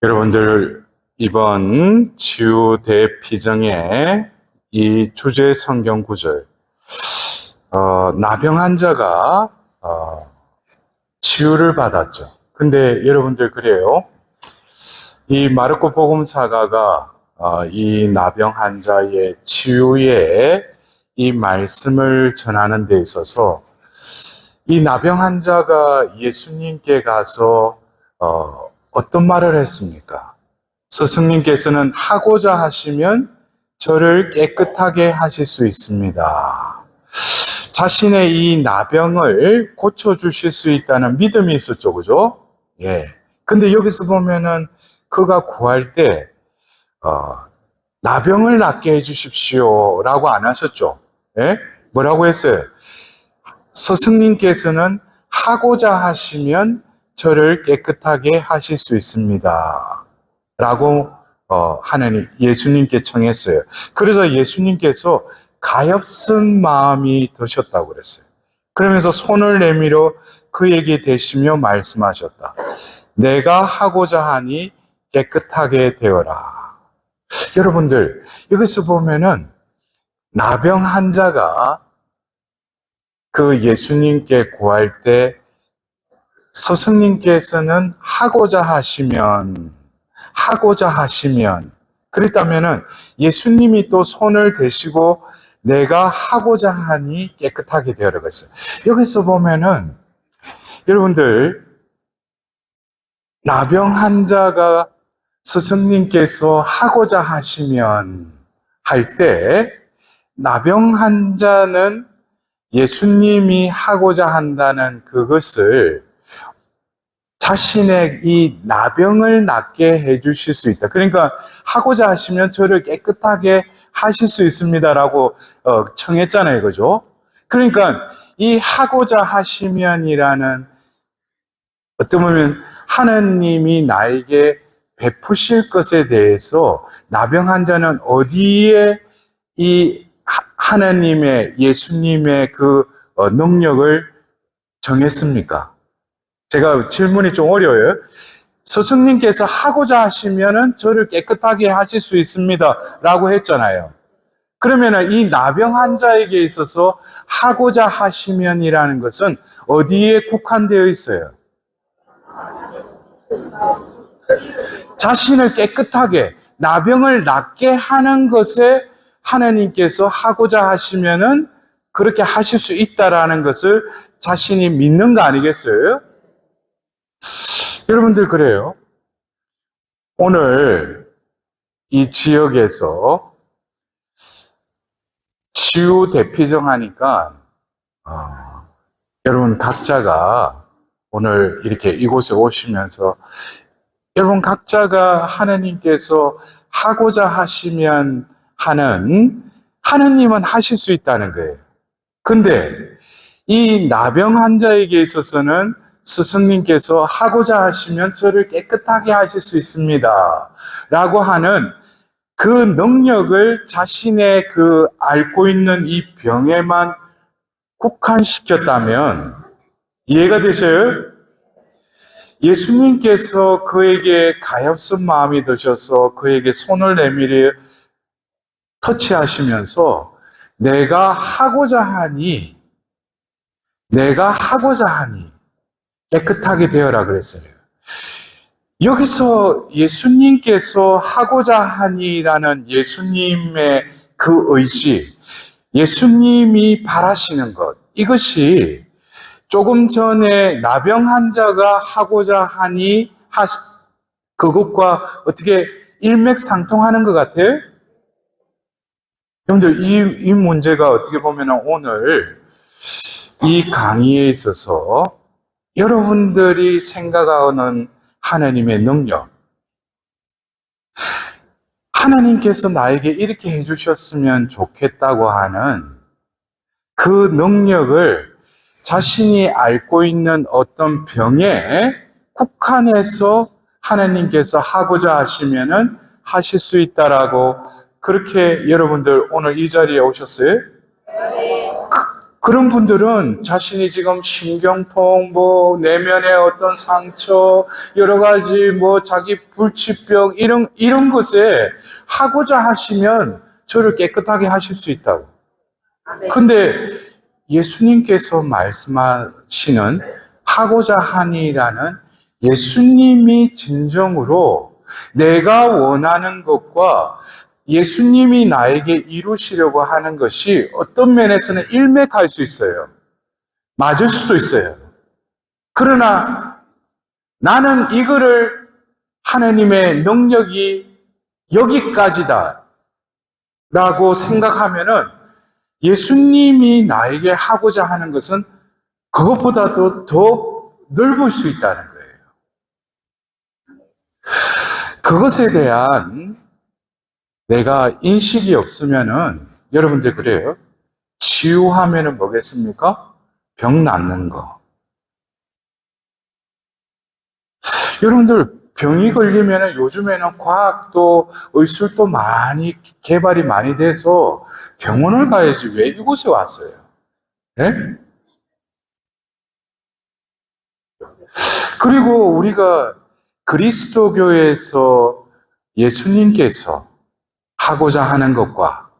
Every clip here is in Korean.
여러분들, 이번 치유 대피정의 이 주제 성경 구절, 나병 환자가 치유를 받았죠. 근데 여러분들, 그래요. 이 마르코 복음사가가 이 나병 환자의 치유에 이 말씀을 전하는 데 있어서 이 나병 환자가 예수님께 가서 어떤 말을 했습니까? 스승님께서는 하고자 하시면 저를 깨끗하게 하실 수 있습니다. 자신의 이 나병을 고쳐주실 수 있다는 믿음이 있었죠, 그죠? 예. 근데 여기서 보면은 그가 구할 때, 나병을 낫게 해주십시오 라고 안 하셨죠? 예? 뭐라고 했어요? 스승님께서는 하고자 하시면 저를 깨끗하게 하실 수 있습니다 라고 하나님 예수님께 청했어요. 그래서 예수님께서 가엾은 마음이 드셨다고 그랬어요. 그러면서 손을 내밀어 그에게 대시며 말씀하셨다. 내가 하고자 하니 깨끗하게 되어라. 여러분들, 여기서 보면은 나병 환자가 그 예수님께 구할 때 스승님께서는 하고자 하시면 그랬다면은 예수님이 또 손을 대시고 내가 하고자 하니 깨끗하게 되어라고 했어요. 여기서 보면은 여러분들, 나병 환자가 스승님께서 하고자 하시면 할 때 나병 환자는 예수님이 하고자 한다는 그것을 자신의 이 나병을 낫게 해주실 수 있다. 그러니까 하고자 하시면 저를 깨끗하게 하실 수 있습니다라고 청했잖아요, 그죠? 그러니까 이 하고자 하시면이라는, 어떻게 보면 하나님이 나에게 베푸실 것에 대해서 나병 환자는 어디에 이 하나님의, 예수님의 그 능력을 정했습니까? 제가 질문이 좀 어려워요. 스승님께서 하고자 하시면은 저를 깨끗하게 하실 수 있습니다 라고 했잖아요. 그러면은 이 나병 환자에게 있어서 하고자 하시면이라는 것은 어디에 국한되어 있어요? 자신을 깨끗하게, 나병을 낫게 하는 것에 하나님께서 하고자 하시면은 그렇게 하실 수 있다라는 것을 자신이 믿는 거 아니겠어요? 여러분들, 그래요. 오늘 이 지역에서 치유 대피정 하니까 여러분 각자가 오늘 이렇게 이곳에 오시면서 여러분 각자가 하나님께서 하고자 하시면 하는, 하나님은 하실 수 있다는 거예요. 근데 이 나병 환자에게 있어서는 스승님께서 하고자 하시면 저를 깨끗하게 하실 수 있습니다 라고 하는 그 능력을 자신의 그 앓고 있는 이 병에만 국한시켰다면 이해가 되셔요? 예수님께서 그에게 가엾은 마음이 드셔서 그에게 손을 내밀어 터치하시면서 내가 하고자 하니 깨끗하게 되어라 그랬어요. 여기서 예수님께서 하고자 하니라는 예수님의 그 의지, 예수님이 바라시는 것, 이것이 조금 전에 나병 환자가 하고자 하니 그것과 어떻게 일맥상통하는 것 같아요? 여러분들, 이 문제가 어떻게 보면 오늘 이 강의에 있어서 여러분들이 생각하는 하나님의 능력, 하나님께서 나에게 이렇게 해주셨으면 좋겠다고 하는 그 능력을 자신이 앓고 있는 어떤 병에 국한해서 하나님께서 하고자 하시면은 하실 수 있다라고, 그렇게 여러분들 오늘 이 자리에 오셨어요? 그런 분들은 자신이 지금 신경통, 내면의 어떤 상처, 여러 가지 자기 불치병, 이런 것에 하고자 하시면 저를 깨끗하게 하실 수 있다고. 근데 예수님께서 말씀하시는 하고자 하니라는 예수님이 진정으로 내가 원하는 것과 예수님이 나에게 이루시려고 하는 것이 어떤 면에서는 일맥할 수 있어요. 맞을 수도 있어요. 그러나 나는 이거를 하나님의 능력이 여기까지다 라고 생각하면은 예수님이 나에게 하고자 하는 것은 그것보다도 더 넓을 수 있다는 거예요. 그것에 대한 내가 인식이 없으면은 여러분들 그래요. 치유하면은 뭐겠습니까? 병 낫는 거. 여러분들 병이 걸리면은 요즘에는 과학도 의술도 많이 개발이 많이 돼서 병원을 가야지 왜 이곳에 왔어요? 네? 그리고 우리가 그리스도교에서 예수님께서 하고자 하는 것과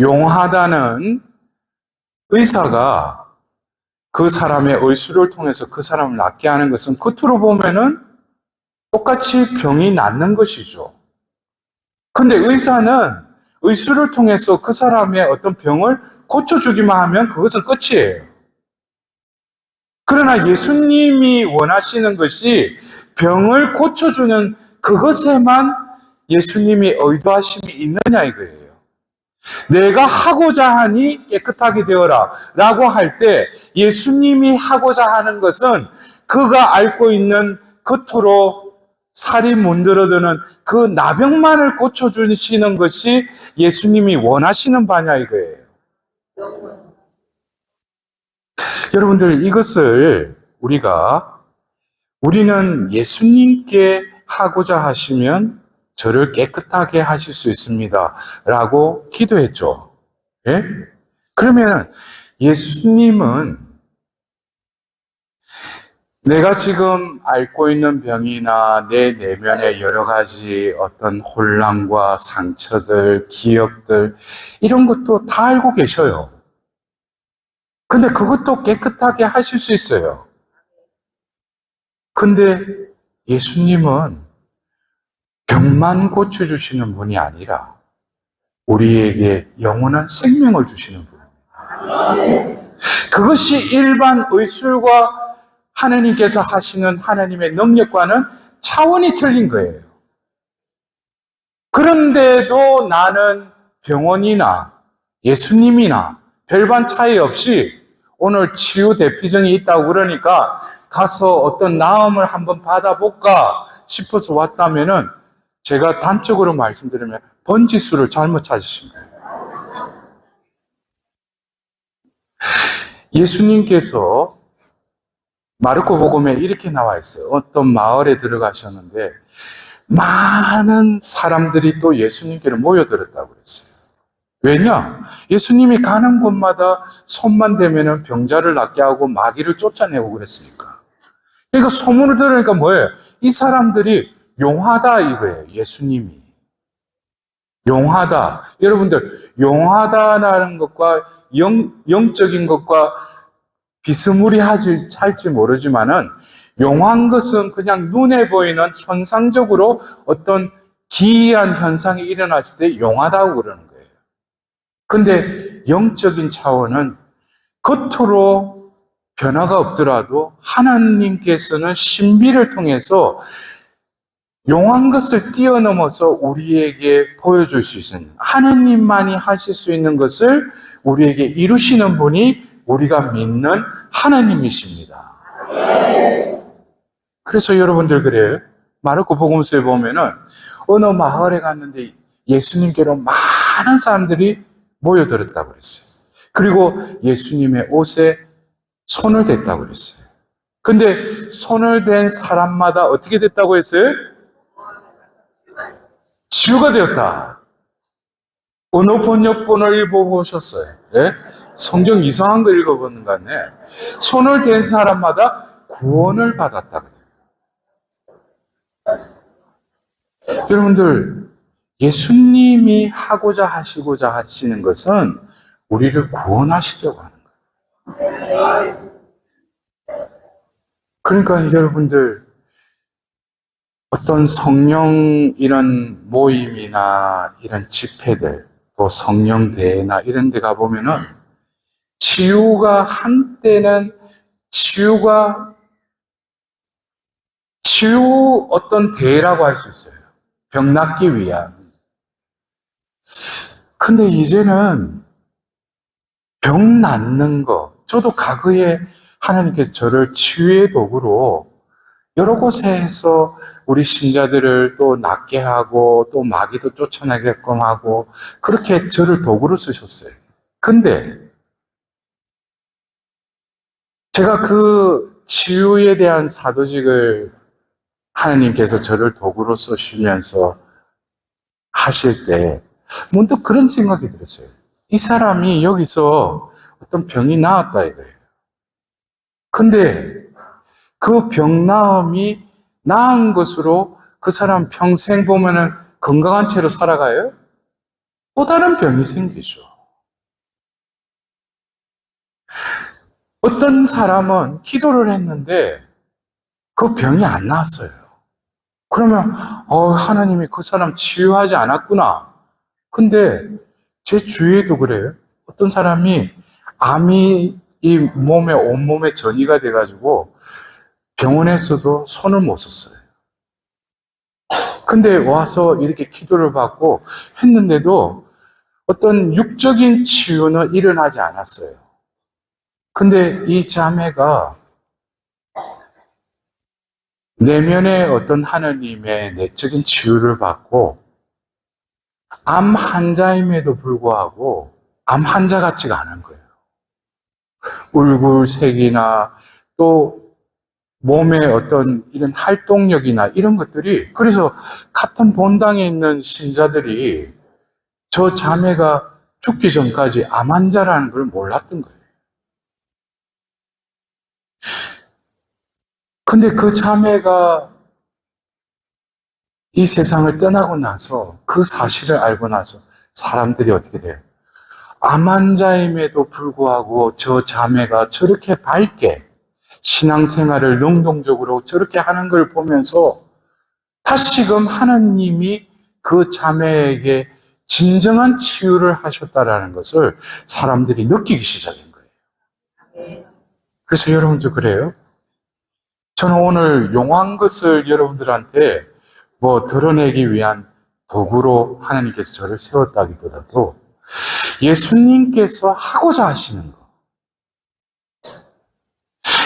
용하다는 의사가 그 사람의 의술을 통해서 그 사람을 낫게 하는 것은 겉으로 보면은 똑같이 병이 낫는 것이죠. 근데 의사는 의술을 통해서 그 사람의 어떤 병을 고쳐주기만 하면 그것은 끝이에요. 그러나 예수님이 원하시는 것이 병을 고쳐주는 그것에만 예수님이 의도하심이 있느냐 이거예요. 내가 하고자 하니 깨끗하게 되어라 라고 할 때 예수님이 하고자 하는 것은 그가 앓고 있는 겉으로 살이 문드러드는 그 나병만을 고쳐주시는 것이 예수님이 원하시는 바냐 이거예요. 여러분들 이것을 우리는 예수님께 하고자 하시면 저를 깨끗하게 하실 수 있습니다 라고 기도했죠. 예? 그러면 예수님은 내가 지금 앓고 있는 병이나 내 내면의 여러 가지 어떤 혼란과 상처들, 기억들 이런 것도 다 알고 계셔요. 근데 그것도 깨끗하게 하실 수 있어요. 근데 예수님은 병만 고쳐주시는 분이 아니라 우리에게 영원한 생명을 주시는 분입니다. 그것이 일반 의술과 하나님께서 하시는 하나님의 능력과는 차원이 틀린 거예요. 그런데도 나는 병원이나 예수님이나 별반 차이 없이 오늘 치유 대피증이 있다고 그러니까 가서 어떤 나음을 한번 받아볼까 싶어서 왔다면은 제가 단적으로 말씀드리면 번지수를 잘못 찾으신 거예요. 예수님께서 마르코 복음에 이렇게 나와 있어요. 어떤 마을에 들어가셨는데 많은 사람들이 또 예수님께로 모여들었다고 그랬어요. 왜냐? 예수님이 가는 곳마다 손만 대면은 병자를 낫게 하고 마귀를 쫓아내고 그랬으니까. 그러니까 소문을 들으니까 뭐예요? 이 사람들이 용하다 이거예요. 예수님이. 용하다. 여러분들 용하다라는 것과 영적인 것과 비스무리할지 모르지만은 용한 것은 그냥 눈에 보이는 현상적으로 어떤 기이한 현상이 일어났을 때 용하다고 그러는 거예요. 근데 영적인 차원은 겉으로 변화가 없더라도 하나님께서는 신비를 통해서 용한 것을 뛰어넘어서 우리에게 보여줄 수 있는 하나님만이 하실 수 있는 것을 우리에게 이루시는 분이 우리가 믿는 하나님이십니다. 그래서 여러분들 그래요. 마르코 복음서에 보면은 어느 마을에 갔는데 예수님께로 많은 사람들이 모여들었다고 그랬어요. 그리고 예수님의 옷에 손을 댔다고 그랬어요. 근데 손을 댄 사람마다 어떻게 됐다고 했어요? 치유가 되었다. 어느 번역본을 읽어보셨어요? 예? 성경 이상한 거 읽어보는 거 같네. 손을 댄 사람마다 구원을 받았다. 여러분들, 예수님이 하고자 하시고자 하시는 것은 우리를 구원하시려고 하는 거예요. 그러니까 여러분들, 어떤 성령 이런 모임이나 이런 집회들, 또 성령대회나 이런 데 가보면은 치유가 한때는 치유 어떤 대회라고 할 수 있어요. 병 낫기 위한. 근데 이제는 병 낫는 거, 저도 과거에 하나님께서 저를 치유의 도구로 여러 곳에서 우리 신자들을 또 낫게 하고 또 마귀도 쫓아내게끔 하고 그렇게 저를 도구로 쓰셨어요. 근데 제가 그 치유에 대한 사도직을 하나님께서 저를 도구로 쓰시면서 하실 때 문득 그런 생각이 들었어요. 이 사람이 여기서 어떤 병이 나았다 이거예요. 근데 그 병 나음이 나은 것으로 그 사람 평생 보면은 건강한 채로 살아가요? 또 다른 병이 생기죠. 어떤 사람은 기도를 했는데 그 병이 안 나았어요. 그러면 하나님이 그 사람 치유하지 않았구나. 근데 제 주위에도 그래요. 어떤 사람이 암이 이 몸에 온몸에 전이가 돼가지고 병원에서도 손을 못 썼어요. 근데 와서 이렇게 기도를 받고 했는데도 어떤 육적인 치유는 일어나지 않았어요. 근데 이 자매가 내면의 어떤 하나님의 내적인 치유를 받고 암 환자임에도 불구하고 암 환자 같지가 않은 거예요. 얼굴색이나 또 몸의 어떤 이런 활동력이나 이런 것들이, 그래서 같은 본당에 있는 신자들이 저 자매가 죽기 전까지 암 환자라는 걸 몰랐던 거예요. 근데 그 자매가 이 세상을 떠나고 나서 그 사실을 알고 나서 사람들이 어떻게 돼요? 암 환자임에도 불구하고 저 자매가 저렇게 밝게 신앙생활을 능동적으로 저렇게 하는 걸 보면서 다시금 하나님이 그 자매에게 진정한 치유를 하셨다라는 것을 사람들이 느끼기 시작한 거예요. 그래서 여러분도 그래요? 저는 오늘 용한 것을 여러분들한테 드러내기 위한 도구로 하나님께서 저를 세웠다기보다도 예수님께서 하고자 하시는 거,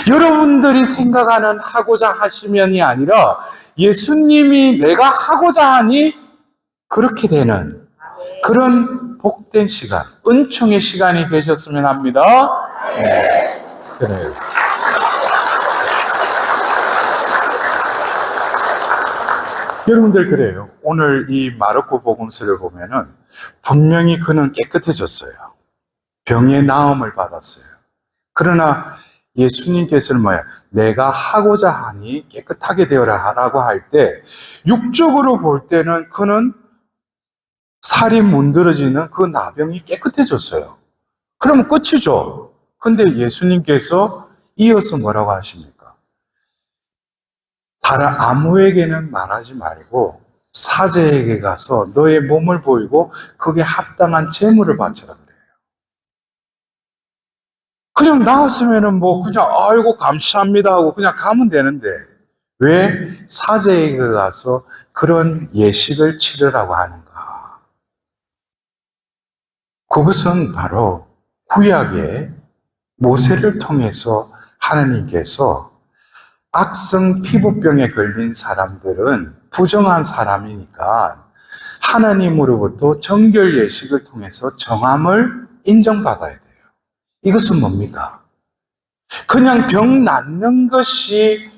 여러분들이 생각하는 하고자 하시면이 아니라 예수님이 내가 하고자 하니 그렇게 되는 그런 복된 시간, 은총의 시간이 되셨으면 합니다. 네. 그래요. 여러분들 그래요. 오늘 이 마르코 복음서를 보면은 분명히 그는 깨끗해졌어요. 병의 나음을 받았어요. 그러나 예수님께서는 내가 하고자 하니 깨끗하게 되어라 라고 할 때 육적으로 볼 때는 그는 살이 문드러지는 그 나병이 깨끗해졌어요. 그러면 끝이죠. 근데 예수님께서 이어서 뭐라고 하십니까? 다른 아무에게는 말하지 말고 사제에게 가서 너의 몸을 보이고 거기에 합당한 제물을 바쳐라 그래요. 그냥 나왔으면은 그냥 아이고 감사합니다 하고 그냥 가면 되는데 왜 사제에게 가서 그런 예식을 치르라고 하는가? 그것은 바로 구약의 모세를 통해서 하나님께서 악성 피부병에 걸린 사람들은 부정한 사람이니까 하나님으로부터 정결 예식을 통해서 정함을 인정받아야 돼요. 이것은 뭡니까? 그냥 병 낫는 것이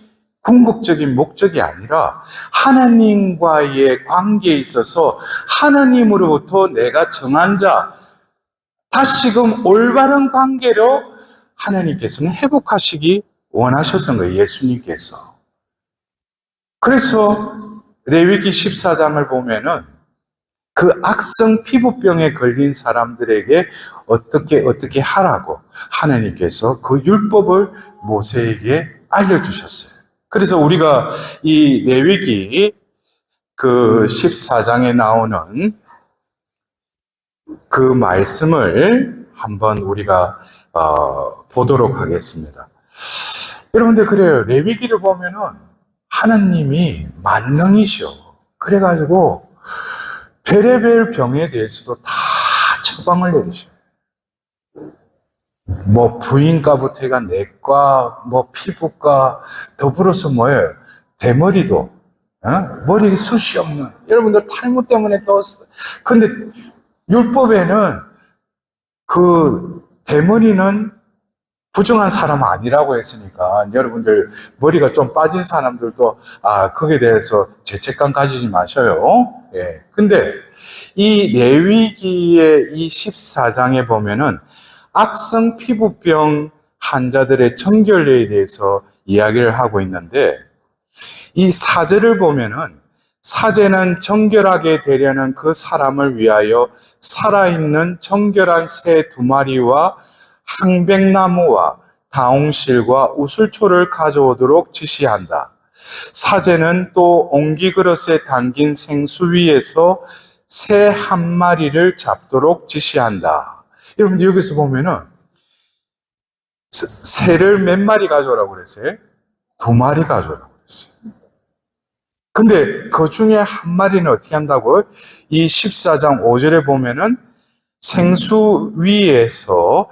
궁극적인 목적이 아니라 하나님과의 관계에 있어서 하나님으로부터 내가 정한 자, 다시금 올바른 관계로 하나님께서는 회복하시기 원하셨던 거예요, 예수님께서. 그래서 레위기 14장을 보면은 그 악성 피부병에 걸린 사람들에게 어떻게 하라고 하나님께서 그 율법을 모세에게 알려주셨어요. 그래서 우리가 이 레위기 그 14장에 나오는 그 말씀을 한번 우리가 보도록 하겠습니다. 여러분들 그래요. 레위기를 보면은 하나님이 만능이셔. 그래가지고 별의별 병에 대해서도 다 처방을 내리셔요. 뭐 부인과부터 해가 내과, 뭐 피부과, 더불어서 뭐예요? 대머리도, 머리에 숱이 없는, 여러분들 탈모 때문에 또, 근데 율법에는 그 대머리는 부정한 사람 아니라고 했으니까 여러분들 머리가 좀 빠진 사람들도 거기에 대해서 죄책감 가지지 마셔요. 예. 근데 이 레위기의 이 14장에 보면은 악성 피부병 환자들의 청결례에 대해서 이야기를 하고 있는데 이 사제를 보면은 사제는 정결하게 되려는 그 사람을 위하여 살아있는 정결한 새 2마리와 항백나무와 다홍실과 우슬초를 가져오도록 지시한다. 사제는 또 옹기그릇에 담긴 생수 위에서 새 1마리를 잡도록 지시한다. 여러분 여기서 보면은 새를 몇 마리 가져오라고 그랬어요? 2마리 가져오라고 그랬어요. 근데 그 중에 1마리는 어떻게 한다고? 이 14장 5절에 보면은 생수 위에서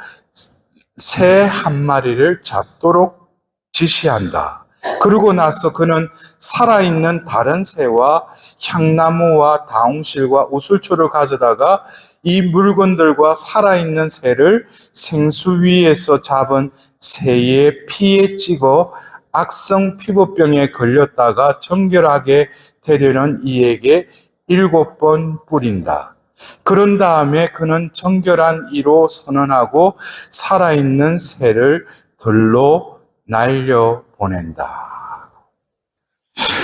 새 1마리를 잡도록 지시한다. 그러고 나서 그는 살아있는 다른 새와 향나무와 다홍실과 우슬초를 가져다가 이 물건들과 살아있는 새를 생수 위에서 잡은 새의 피에 찍어 악성 피부병에 걸렸다가 정결하게 되려는 이에게 7번 뿌린다. 그런 다음에 그는 정결한 이로 선언하고 살아있는 새를 들로 날려보낸다.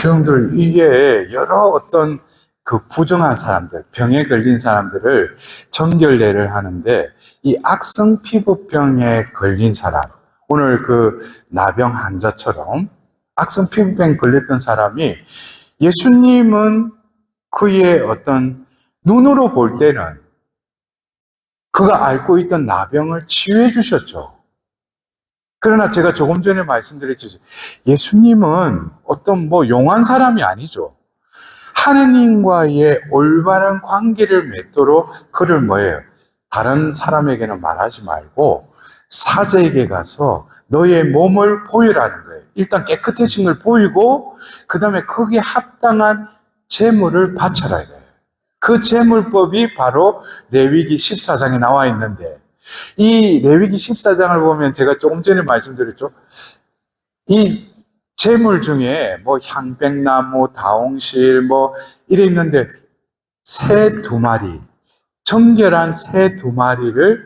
여러분들 이게 여러 어떤 그 부정한 사람들, 병에 걸린 사람들을 정결례를 하는데 이 악성 피부병에 걸린 사람, 오늘 그 나병 환자처럼 악성 피부병에 걸렸던 사람이 예수님은 그의 어떤 눈으로 볼 때는 그가 앓고 있던 나병을 치유해 주셨죠. 그러나 제가 조금 전에 말씀드렸죠. 예수님은 어떤 뭐 용한 사람이 아니죠. 하느님과의 올바른 관계를 맺도록 그를 뭐예요? 다른 사람에게는 말하지 말고 사제에게 가서 너의 몸을 보이라는 거예요. 일단 깨끗해진 걸 보이고 그 다음에 거기에 합당한 제물을 바쳐라 이거예요. 그 제물법이 바로 레위기 14장에 나와 있는데 이 레위기 14장을 보면 제가 조금 전에 말씀드렸죠. 이 제물 중에 뭐 향백나무, 다홍실 뭐 이래 있는데 새 2마리, 정결한 새 2마리를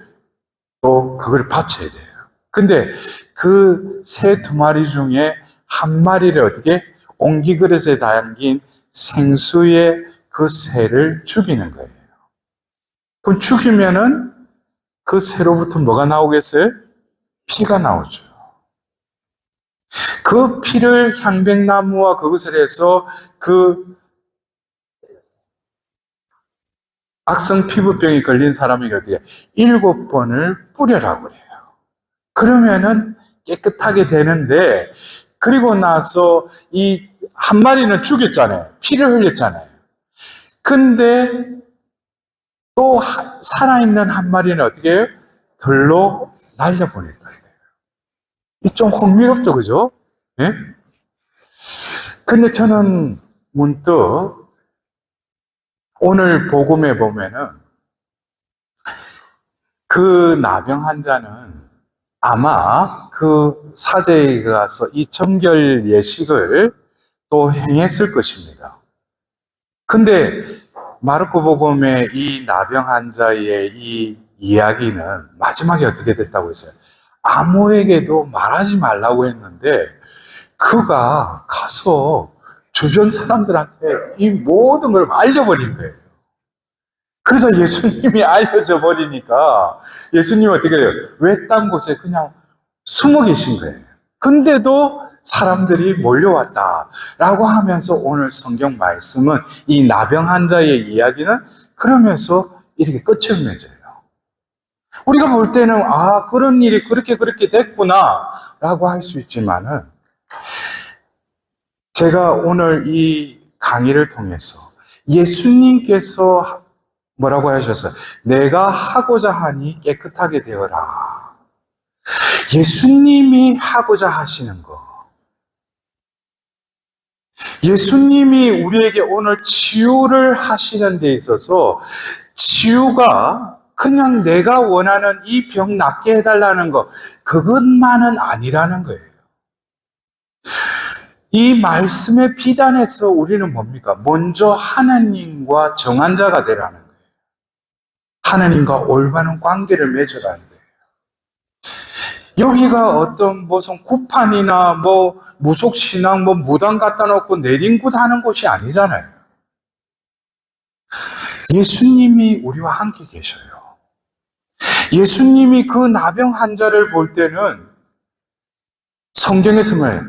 또 그걸 바쳐야 돼요. 근데 그 새 2마리 중에 1마리를 어떻게 옹기그릇에 담긴 생수에 그 새를 죽이는 거예요. 그럼 죽이면은 그 새로부터 뭐가 나오겠어요? 피가 나오죠. 그 피를 향백나무와 그것을 해서 그 악성 피부병이 걸린 사람에게 어떻게 7번을 뿌려라고 그래요. 그러면은 깨끗하게 되는데 그리고 나서 이 1마리는 죽였잖아요. 피를 흘렸잖아요. 근데 또 살아있는 1마리는 어떻게 해요? 들로 날려보냈다. 이 좀 흥미롭죠, 그죠? 예? 근데 저는 문득 오늘 복음에 보면은 그 나병 환자는 아마 그 사제에 가서 이 정결 예식을 또 행했을 것입니다. 근데 마르코 복음의 이 나병 환자의 이 이야기는 마지막에 어떻게 됐다고 했어요? 아무에게도 말하지 말라고 했는데 그가 가서 주변 사람들한테 이 모든 걸 알려버린 거예요. 그래서 예수님이 알려져 버리니까 예수님이 어떻게 해요? 외딴 곳에 그냥 숨어 계신 거예요. 근데도 사람들이 몰려왔다라고 하면서 오늘 성경 말씀은 이 나병 환자의 이야기는 그러면서 이렇게 끝을 맺어요. 우리가 볼 때는 그런 일이 그렇게 됐구나 라고 할 수 있지만은 제가 오늘 이 강의를 통해서 예수님께서 뭐라고 하셨어요? 내가 하고자 하니 깨끗하게 되어라. 예수님이 하고자 하시는 거. 예수님이 우리에게 오늘 치유를 하시는 데 있어서 치유가 그냥 내가 원하는 이 병 낫게 해달라는 거, 그것만은 아니라는 거예요. 이 말씀의 비단에서 우리는 뭡니까? 먼저 하나님과 정한 자가 되라는 거예요. 하나님과 올바른 관계를 맺어가는 거예요. 여기가 어떤 무슨 구판이나 무속신앙 무당 갖다 놓고 내린굿 하는 곳이 아니잖아요. 예수님이 우리와 함께 계셔요. 예수님이 그 나병 환자를 볼 때는 성경에서 뭐예요?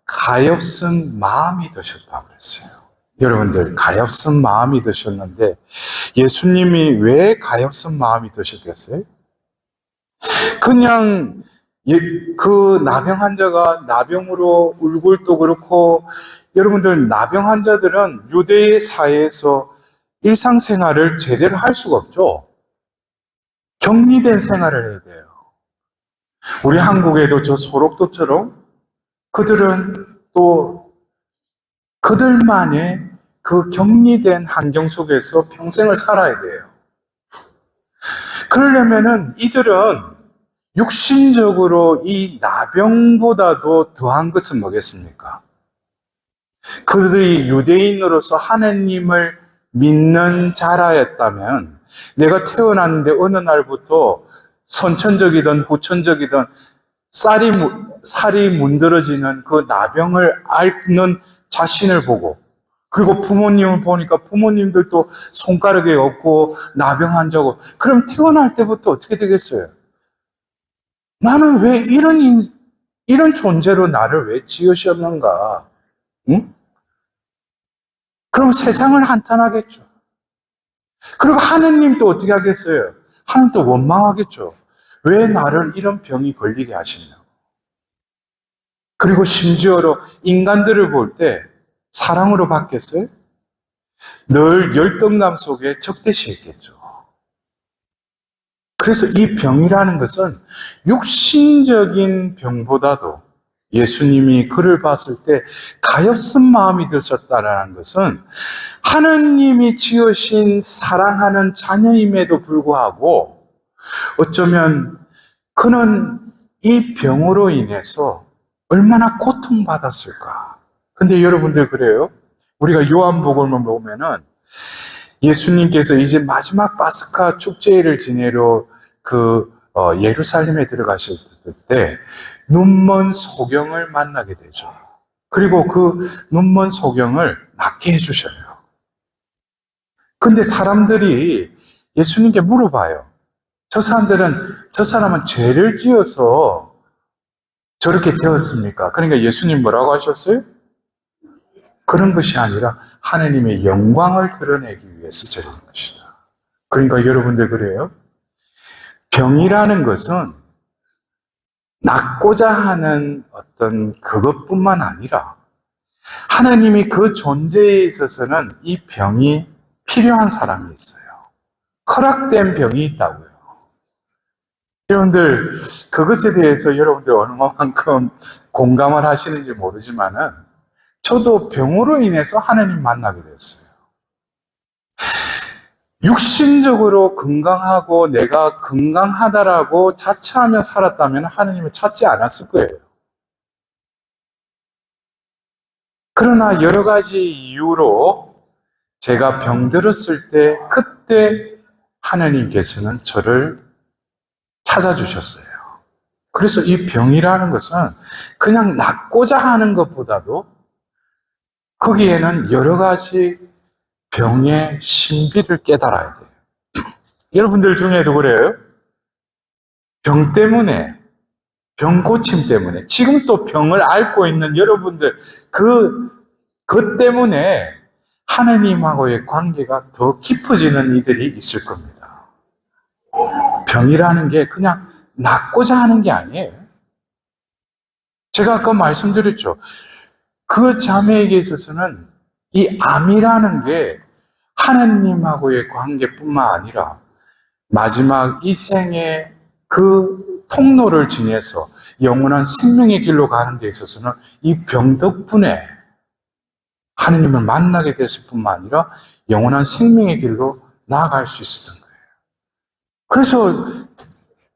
가엾은 마음이 드셨다고 그랬어요. 여러분들 가엾은 마음이 드셨는데 예수님이 왜 가엾은 마음이 드셨겠어요? 그냥 그 나병 환자가 나병으로 울골도 그렇고, 여러분들 나병 환자들은 유대 사회에서 일상생활을 제대로 할 수가 없죠. 격리된 생활을 해야 돼요. 우리 한국에도 저 소록도처럼 그들은 또 그들만의 그 격리된 환경 속에서 평생을 살아야 돼요. 그러려면은 이들은 육신적으로 이 나병보다도 더한 것은 뭐겠습니까? 그들이 유대인으로서 하나님을 믿는 자라였다면 내가 태어났는데 어느 날부터 선천적이든 후천적이든 살이 문드러지는 그 나병을 앓는 자신을 보고, 그리고 부모님을 보니까 부모님들도 손가락에 없고 나병 환자고, 그럼 태어날 때부터 어떻게 되겠어요? 나는 왜 이런 존재로 나를 왜 지으셨는가? 응? 그럼 세상을 한탄하겠죠. 그리고 하느님도 어떻게 하겠어요? 하느님도 원망하겠죠. 왜 나를 이런 병이 걸리게 하시냐고. 그리고 심지어로 인간들을 볼 때 사랑으로 받겠어요? 늘 열등감 속에 적대시했겠죠. 그래서 이 병이라는 것은 육신적인 병보다도 예수님이 그를 봤을 때 가엾은 마음이 드셨다는 것은 하느님이 지으신 사랑하는 자녀임에도 불구하고 어쩌면 그는 이 병으로 인해서 얼마나 고통받았을까. 근데 여러분들 그래요? 우리가 요한복음을 보면은 예수님께서 이제 마지막 파스카 축제를 지내러 예루살렘에 들어가셨을 때 눈먼 소경을 만나게 되죠. 그리고 그 눈먼 소경을 낫게 해주셔요. 근데 사람들이 예수님께 물어봐요. 저 사람은 죄를 지어서 저렇게 되었습니까? 그러니까 예수님 뭐라고 하셨어요? 그런 것이 아니라 하나님의 영광을 드러내기 위해서 저런 것이다. 그러니까 여러분들 그래요? 병이라는 것은 낫고자 하는 어떤 그것뿐만 아니라 하나님이 그 존재에 있어서는 이 병이 필요한 사람이 있어요. 허락된 병이 있다고요. 여러분들 그것에 대해서 여러분들 얼마만큼 공감을 하시는지 모르지만은 저도 병으로 인해서 하나님 만나게 됐어요. 육신적으로 건강하고 내가 건강하다라고 자처하며 살았다면 하나님을 찾지 않았을 거예요. 그러나 여러 가지 이유로 제가 병들었을 때 그때 하나님께서는 저를 찾아주셨어요. 그래서 이 병이라는 것은 그냥 낫고자 하는 것보다도 거기에는 여러 가지 병의 신비를 깨달아야 돼요. 여러분들 중에도 그래요? 병 때문에, 병 고침 때문에, 지금 또 병을 앓고 있는 여러분들, 그 때문에 하느님하고의 관계가 더 깊어지는 이들이 있을 겁니다. 병이라는 게 그냥 낫고자 하는 게 아니에요. 제가 아까 말씀드렸죠. 그 자매에게 있어서는 이 암이라는 게 하느님하고의 관계뿐만 아니라 마지막 이 생의 그 통로를 지내서 영원한 생명의 길로 가는 데 있어서는 이 병 덕분에 하느님을 만나게 됐을 뿐만 아니라 영원한 생명의 길로 나아갈 수 있었던 거예요. 그래서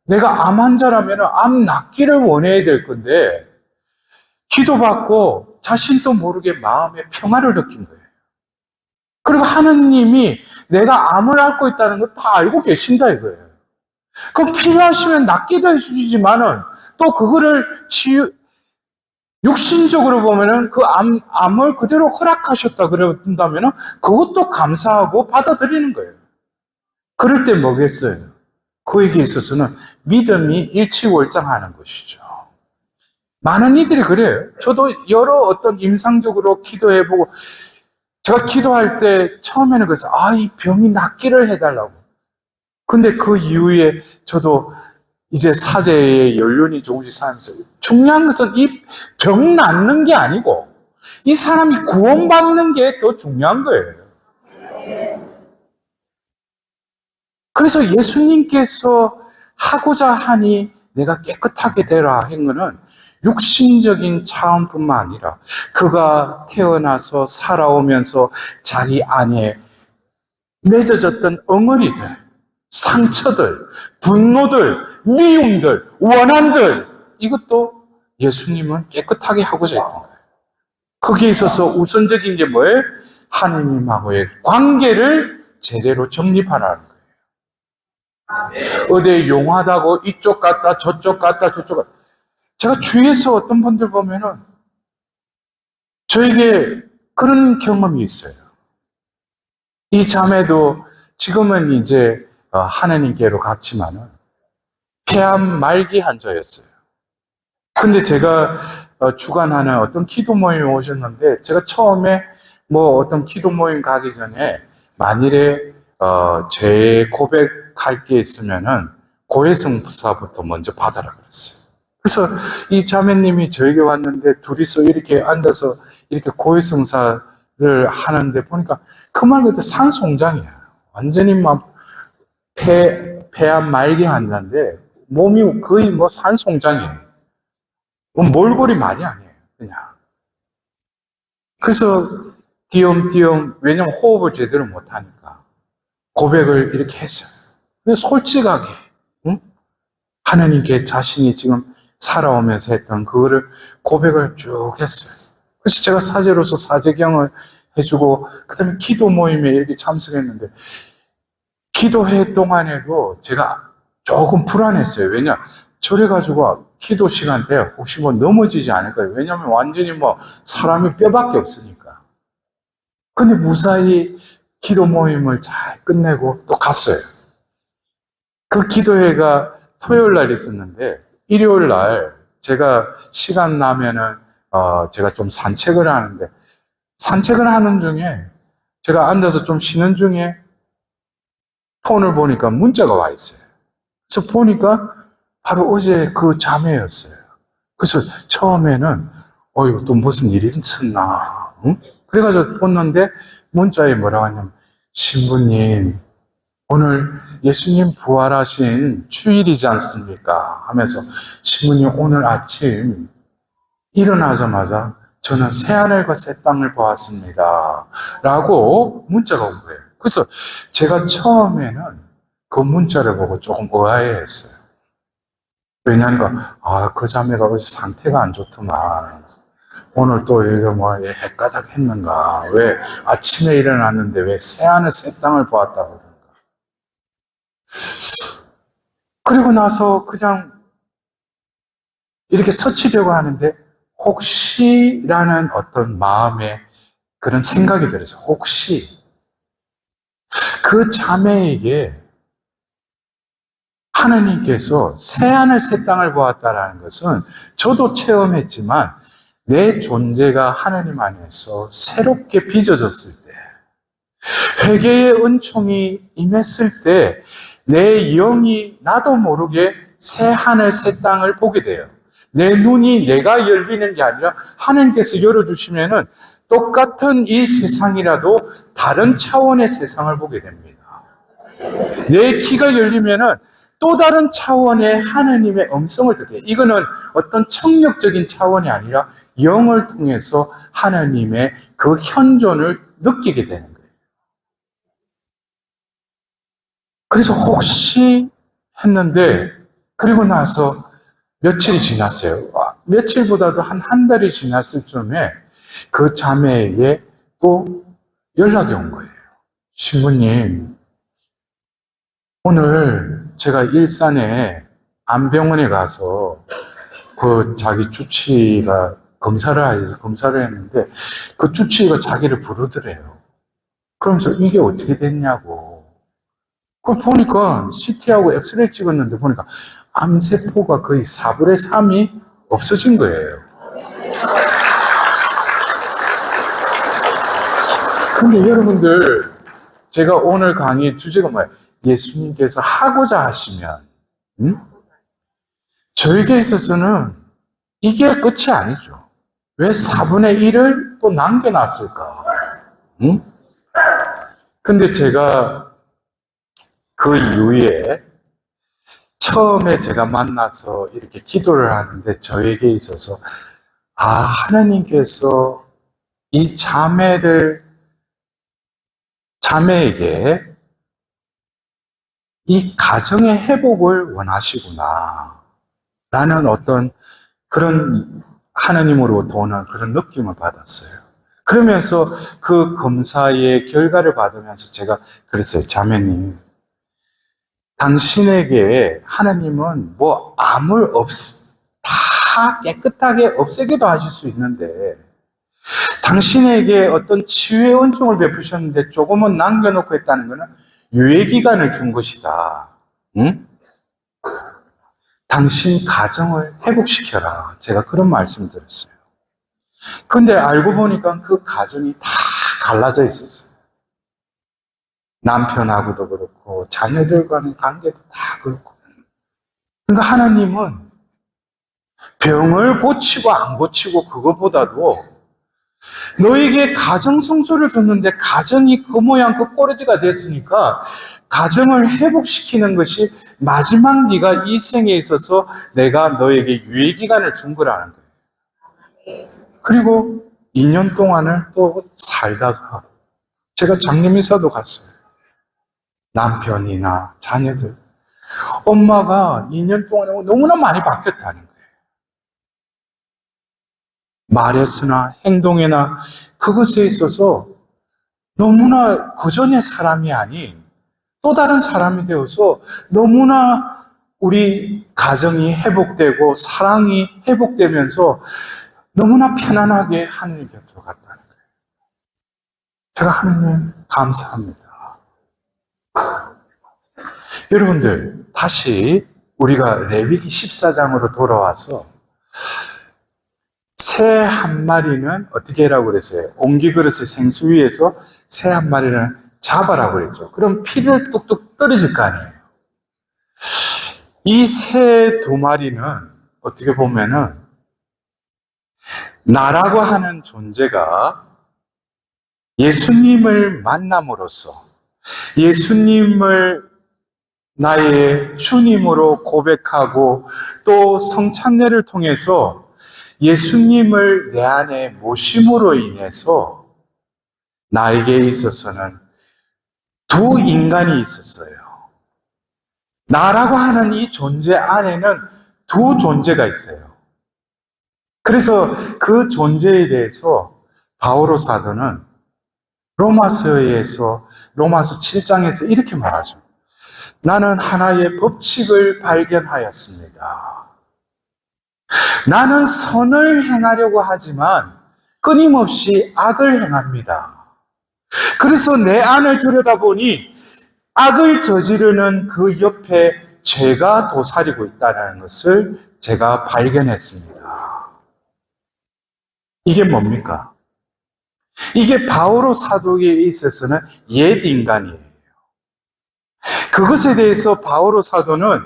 내가 암 환자라면 암 낫기를 원해야 될 건데 기도받고 자신도 모르게 마음의 평화를 느낀 거예요. 그리고 하느님이 내가 암을 앓고 있다는 걸 다 알고 계신다 이거예요. 그럼 필요하시면 낫기도 해주시지만은 또 그거를 육신적으로 보면은 그 암을 그대로 허락하셨다 그런다면은 그것도 감사하고 받아들이는 거예요. 그럴 때 뭐겠어요? 그에게 있어서는 믿음이 일치월장하는 것이죠. 많은 이들이 그래요. 저도 여러 어떤 임상적으로 기도해보고 제가 기도할 때 처음에는 그래서 이 병이 낫기를 해달라고. 근데 그 이후에 저도 이제 사제의 연륜이 조금씩 쌓이면서 중요한 것은 이 병 낫는 게 아니고 이 사람이 구원받는 게 더 중요한 거예요. 그래서 예수님께서 하고자 하니 내가 깨끗하게 되라 한 거는 육신적인 차원뿐만 아니라 그가 태어나서 살아오면서 자기 안에 맺어졌던 엉어리들, 상처들, 분노들, 미움들, 원한들 이것도 예수님은 깨끗하게 하고자 했던 거예요. 거기에 있어서 우선적인 게 뭐예요? 하느님하고의 관계를 제대로 정립하라는 거예요. 어디 용하다고 이쪽 갔다 저쪽 갔다 저쪽 갔다. 제가 주위에서 어떤 분들 보면은 저에게 그런 경험이 있어요. 이 자매도 지금은 이제 하느님께로 갔지만은 폐암 말기 환자였어요. 근데 제가 주관하는 어떤 기도 모임에 오셨는데 제가 처음에 뭐 어떤 기도 모임 가기 전에 만일에 죄 고백할 게 있으면은 고해성사부터 먼저 받아라 그랬어요. 그래서 이 자매님이 저에게 왔는데 둘이서 이렇게 앉아서 이렇게 고해성사를 하는데 보니까 그 말 그대로 산송장이야. 완전히 막 폐암 말기 환자인데 몸이 거의 뭐 산송장이에요. 몰골이 많이 아니에요, 그냥. 그래서 띄엄띄엄, 왜냐면 호흡을 제대로 못하니까 고백을 이렇게 했어요. 그래서 솔직하게, 응? 하나님께 자신이 지금 살아오면서 했던 그거를 고백을 쭉 했어요. 그래서 제가 사제로서 사제경을 해주고, 그 다음에 기도 모임에 이렇게 참석했는데, 기도회 동안에도 제가 조금 불안했어요. 왜냐? 저래가지고 기도 시간 때 혹시 뭐 넘어지지 않을까요? 왜냐면 완전히 뭐 사람이 뼈밖에 없으니까. 근데 무사히 기도 모임을 잘 끝내고 또 갔어요. 그 기도회가 토요일 날 있었는데 일요일 날 제가 시간 나면은 제가 좀 산책을 하는데 산책을 하는 중에 제가 앉아서 좀 쉬는 중에 폰을 보니까 문자가 와 있어요. 그래서 보니까 바로 어제 그 자매였어요. 그래서 처음에는 이거 또 무슨 일이 있었나? 응? 그래가지고 봤는데 문자에 뭐라고 하냐면 신부님 오늘 예수님 부활하신 주일이지 않습니까? 하면서 신부님 오늘 아침 일어나자마자 저는 새하늘과 새 땅을 보았습니다. 라고 문자가 온 거예요. 그래서 제가 처음에는 그 문자를 보고 조금 의아해했어요. 왜냐하면 그 자매가 어제 상태가 안 좋더만 오늘 또 이거 뭐 헷가닥 했는가 왜 아침에 일어났는데 왜 새하늘 새 땅을 보았다고 그런가 그리고 나서 그냥 이렇게 스치려고 하는데 혹시라는 어떤 마음에 그런 생각이 들어서 혹시 그 자매에게 하나님께서 새하늘 새 땅을 보았다라는 것은 저도 체험했지만 내 존재가 하나님 안에서 새롭게 빚어졌을 때, 회개의 은총이 임했을 때 내 영이 나도 모르게 새하늘 새 땅을 보게 돼요. 내 눈이 내가 열리는 게 아니라 하나님께서 열어주시면은 똑같은 이 세상이라도 다른 차원의 세상을 보게 됩니다. 내 귀가 열리면은 또 다른 차원의 하나님의 음성을 듣게. 이거는 어떤 청력적인 차원이 아니라 영을 통해서 하나님의 그 현존을 느끼게 되는 거예요. 그래서 혹시 했는데, 그리고 나서 며칠이 지났어요. 며칠보다도 한 달이 지났을 쯤에 그 자매에게 또 연락이 온 거예요. 신부님, 오늘 제가 일산에 안병원에 가서 그 자기 주치의가 검사를 했는데 그 주치의가 자기를 부르더래요. 그러면서 이게 어떻게 됐냐고. 그 보니까 CT하고 엑스레이 찍었는데 보니까 암세포가 거의 4분의 3이 없어진 거예요. 근데 여러분들, 제가 오늘 강의 주제가 뭐예요? 예수님께서 하고자 하시면, 저에게 있어서는 이게 끝이 아니죠. 왜 4분의 1을 또 남겨놨을까? 근데 제가 그 이후에 처음에 제가 만나서 이렇게 기도를 하는데 저에게 있어서 하나님께서 이 자매에게 이 가정의 회복을 원하시구나 라는 어떤 그런 하나님으로부터 오는 그런 느낌을 받았어요. 그러면서 그 검사의 결과를 받으면서 제가 그랬어요. 자매님, 당신에게 하나님은 다 깨끗하게 없애기도 하실 수 있는데 당신에게 어떤 치유의 은총을 베푸셨는데 조금은 남겨놓고 했다는 것은 유예기간을 준 것이다. 당신 가정을 회복시켜라. 제가 그런 말씀 드렸어요. 근데 알고 보니까 그 가정이 다 갈라져 있었어요. 남편하고도 그렇고 자녀들과의 관계도 다 그렇고. 그러니까 하나님은 병을 고치고 안 고치고 그것보다도 너에게 가정 성소를 줬는데 가정이 그 모양 그 꼬리지가 됐으니까 가정을 회복시키는 것이 마지막 네가 이 생에 있어서 내가 너에게 유예기간을 준 거라는 거예요. 그리고 2년 동안을 또 살다가 제가 장례미사도 갔어요. 남편이나 자녀들, 엄마가 2년 동안에 너무나 많이 바뀌었다는 거예요. 말에서나 행동에나 그것에 있어서 너무나 그전의 사람이 아닌 또 다른 사람이 되어서 너무나 우리 가정이 회복되고 사랑이 회복되면서 너무나 편안하게 하나님 곁으로 갔다는 거예요. 제가 하나님 감사합니다. 여러분들, 다시 우리가 레위기 14장으로 돌아와서 새 한 마리는 어떻게 하라고 그랬어요? 옹기그릇의 생수 위에서 새 한 마리는 잡아라고 그랬죠. 그럼 피를 뚝뚝 떨어질 거 아니에요. 이 새 2마리는 어떻게 보면은 나라고 하는 존재가 예수님을 만남으로써 예수님을 나의 주님으로 고백하고 또 성찬례를 통해서 예수님을 내 안에 모심으로 인해서 나에게 있어서는 2 인간이 있었어요. 나라고 하는 이 존재 안에는 2 존재가 있어요. 그래서 그 존재에 대해서 바오로 사도는 로마서 7장에서 이렇게 말하죠. 나는 하나의 법칙을 발견하였습니다. 나는 선을 행하려고 하지만 끊임없이 악을 행합니다. 그래서 내 안을 들여다보니 악을 저지르는 그 옆에 죄가 도사리고 있다는 것을 제가 발견했습니다. 이게 뭡니까? 이게 바오로 사도에 있어서는 옛 인간이에요. 그것에 대해서 바오로 사도는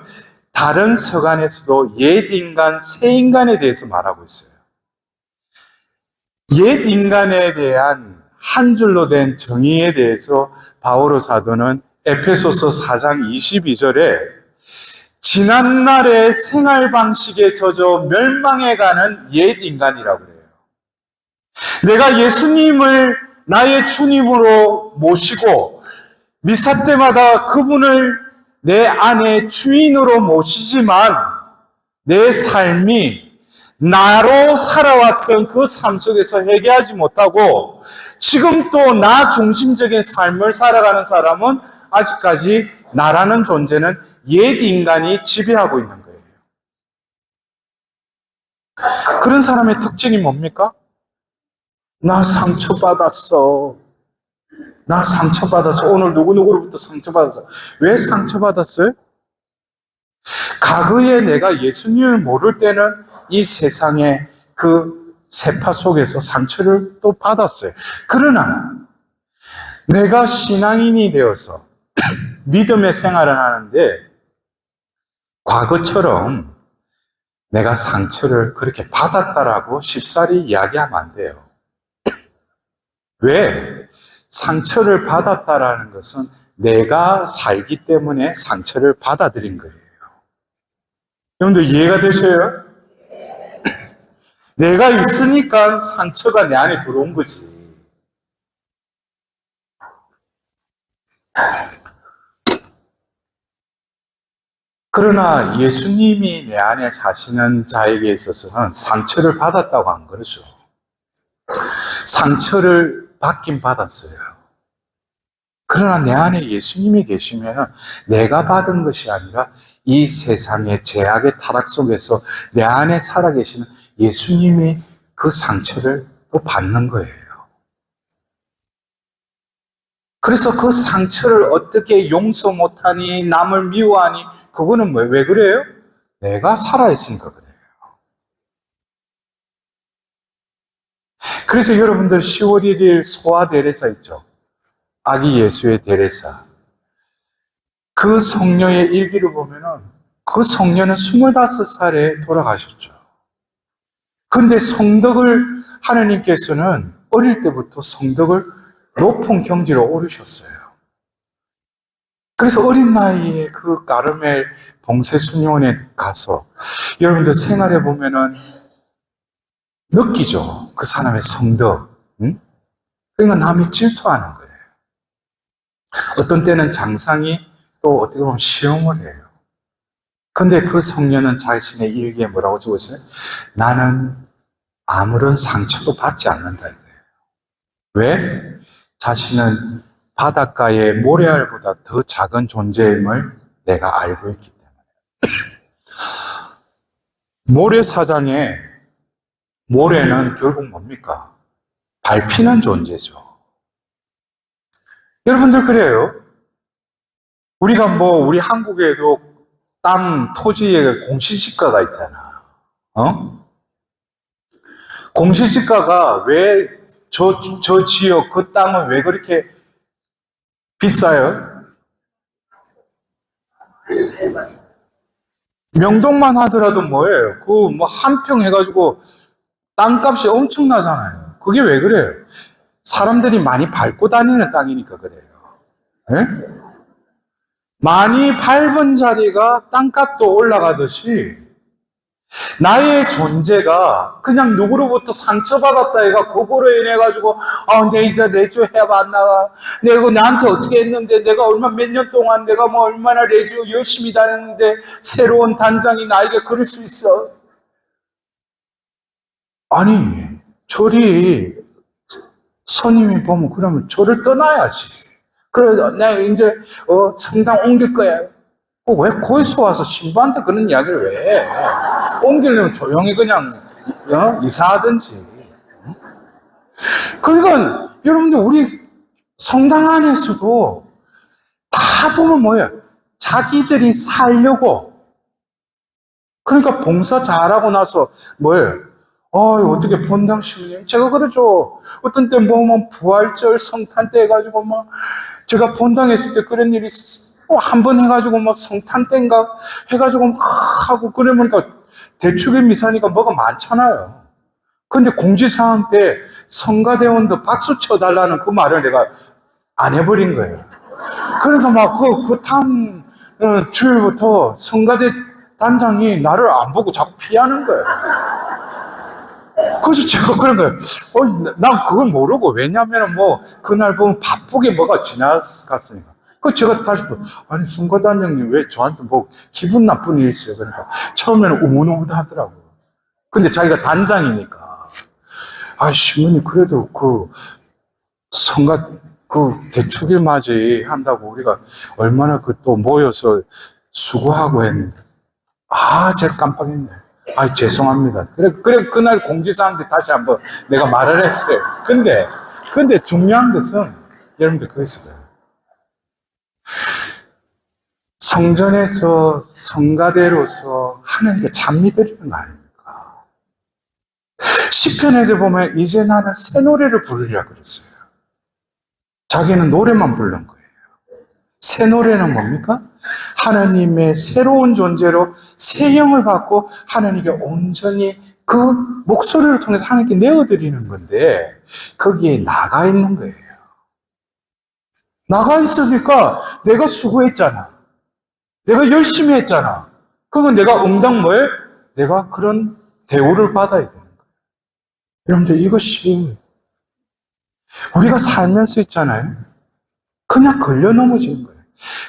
다른 서간에서도 옛 인간, 새 인간에 대해서 말하고 있어요. 옛 인간에 대한 한 줄로 된 정의에 대해서 바오로 사도는 에페소서 4장 22절에 지난날의 생활 방식에 젖어 멸망해가는 옛 인간이라고 해요. 내가 예수님을 나의 주님으로 모시고 미사 때마다 그분을 내 안에 주인으로 모시지만 내 삶이 나로 살아왔던 그 삶 속에서 회개하지 못하고 지금 또 나 중심적인 삶을 살아가는 사람은 아직까지 나라는 존재는 옛 인간이 지배하고 있는 거예요. 그런 사람의 특징이 뭡니까? 나 상처받았어. 나 상처받았어. 오늘 누구누구로부터 상처받았어. 왜 상처받았어요? 과거에 내가 예수님을 모를 때는 이 세상의 그 세파 속에서 상처를 또 받았어요. 그러나 내가 신앙인이 되어서 믿음의 생활을 하는데 과거처럼 내가 상처를 그렇게 받았다라고 쉽사리 이야기하면 안 돼요. 왜? 상처를 받았다라는 것은 내가 살기 때문에 상처를 받아들인 거예요. 여러분들 이해가 되셔요? 내가 있으니까 상처가 내 안에 들어온 거지. 그러나 예수님이 내 안에 사시는 자에게 있어서는 상처를 받았다고 안 그러죠. 상처를 받긴 받았어요. 그러나 내 안에 예수님이 계시면 내가 받은 것이 아니라 이 세상의 죄악의 타락 속에서 내 안에 살아계시는 예수님이 그 상처를 또 받는 거예요. 그래서 그 상처를 어떻게 용서 못하니, 남을 미워하니, 그거는 왜 그래요? 내가 살아있으니까 그래요. 그래서 여러분들 10월 1일 소아대례사 있죠? 아기 예수의 대례사. 그 성녀의 일기를 보면은 그 성녀는 25살에 돌아가셨죠. 근데 성덕을 하나님께서는 어릴 때부터 성덕을 높은 경지로 오르셨어요. 그래서 어린 나이에 그 까르멜 봉쇄수녀원에 가서 여러분들 생활해 보면은 느끼죠. 그 사람의 성덕. 응? 그러니까 남이 질투하는 거예요. 어떤 때는 장상이 또 어떻게 보면 시험을 해요. 근데 그 성녀는 자신의 일기에 뭐라고 적었어요? 나는 아무런 상처도 받지 않는다는 거예요. 왜? 자신은 바닷가의 모래알보다 더 작은 존재임을 내가 알고 있기 때문에. 모래사장에 모래는 결국 뭡니까? 밟히는 존재죠. 여러분들 그래요. 우리가 우리 한국에도 땅, 토지에 공시지가가 있잖아. 공시지가가 왜 저 지역, 그 땅은 왜 그렇게 비싸요? 명동만 하더라도 뭐예요? 한 평 해가지고 땅값이 엄청나잖아요. 그게 왜 그래요? 사람들이 많이 밟고 다니는 땅이니까 그래요. 네? 많이 밟은 자리가 땅값도 올라가듯이 나의 존재가 그냥 누구로부터 상처받았다 해가 그거로 인해가지고 내 이제 레지오 해봐 안 나가. 내가 나한테 어떻게 했는데 내가 몇 년 동안 내가 얼마나 레지오 열심히 다녔는데 새로운 단장이 나에게 그럴 수 있어. 아니 절이 스님이 보면 그러면 절을 떠나야지. 그래서 내가 이제 성당 옮길 거야. 왜 거기서 와서 신부한테 그런 이야기를 왜 해? 옮기려면 조용히 그냥 이사하든지. 그러니까 여러분들 우리 성당 안에서도 다 보면 뭐예요? 자기들이 살려고. 그러니까 봉사 잘하고 나서 뭐예요? 어떻게 본당 신부님 제가 그러죠. 어떤 때 뭐 부활절 성탄 때 해가지고 제가 본당 했을 때 그런 일이 한 번 해가지고 성탄 때인가 해가지고 하고 그러니까 대축의 미사니까 뭐가 많잖아요. 근데 공지사항 때 성가대원도 박수 쳐달라는 그 말을 내가 안 해버린 거예요. 그러니까 그 다음 주일부터 성가대 단장이 나를 안 보고 자꾸 피하는 거예요. 그래서 제가 그런 거예요. 난 그걸 모르고, 왜냐면 그날 보면 바쁘게 뭐가 지나갔으니까. 제가 다시, 아니, 성가단장님 왜 저한테 기분 나쁜 일이 있어요? 그러니까 처음에는 우문우문 하더라고요. 근데 자기가 단장이니까. 신부님, 그래도 대축일 맞이 한다고 우리가 얼마나 또 모여서 수고하고 했는데. 제가 깜빡했네. 죄송합니다. 그래, 그날 공지사한테 다시 한번 내가 말을 했어요. 근데 중요한 것은, 여러분들 그거였어요. 성전에서 성가대로서 하나님께 찬미 드리는 거 아닙니까? 시편에도 보면, 이제 나는 새 노래를 부르려고 그랬어요. 자기는 노래만 부른 거예요. 새 노래는 뭡니까? 하나님의 새로운 존재로 새 형을 받고 하나님께 온전히 그 목소리를 통해서 하나님께 내어드리는 건데 거기에 나가 있는 거예요. 나가 있으니까 내가 수고했잖아. 내가 열심히 했잖아. 그러면 내가 응당 뭐해? 내가 그런 대우를 받아야 되는 거예요. 여러분들 이것이 우리가 살면서 있잖아요. 그냥 걸려 넘어지는 거예요.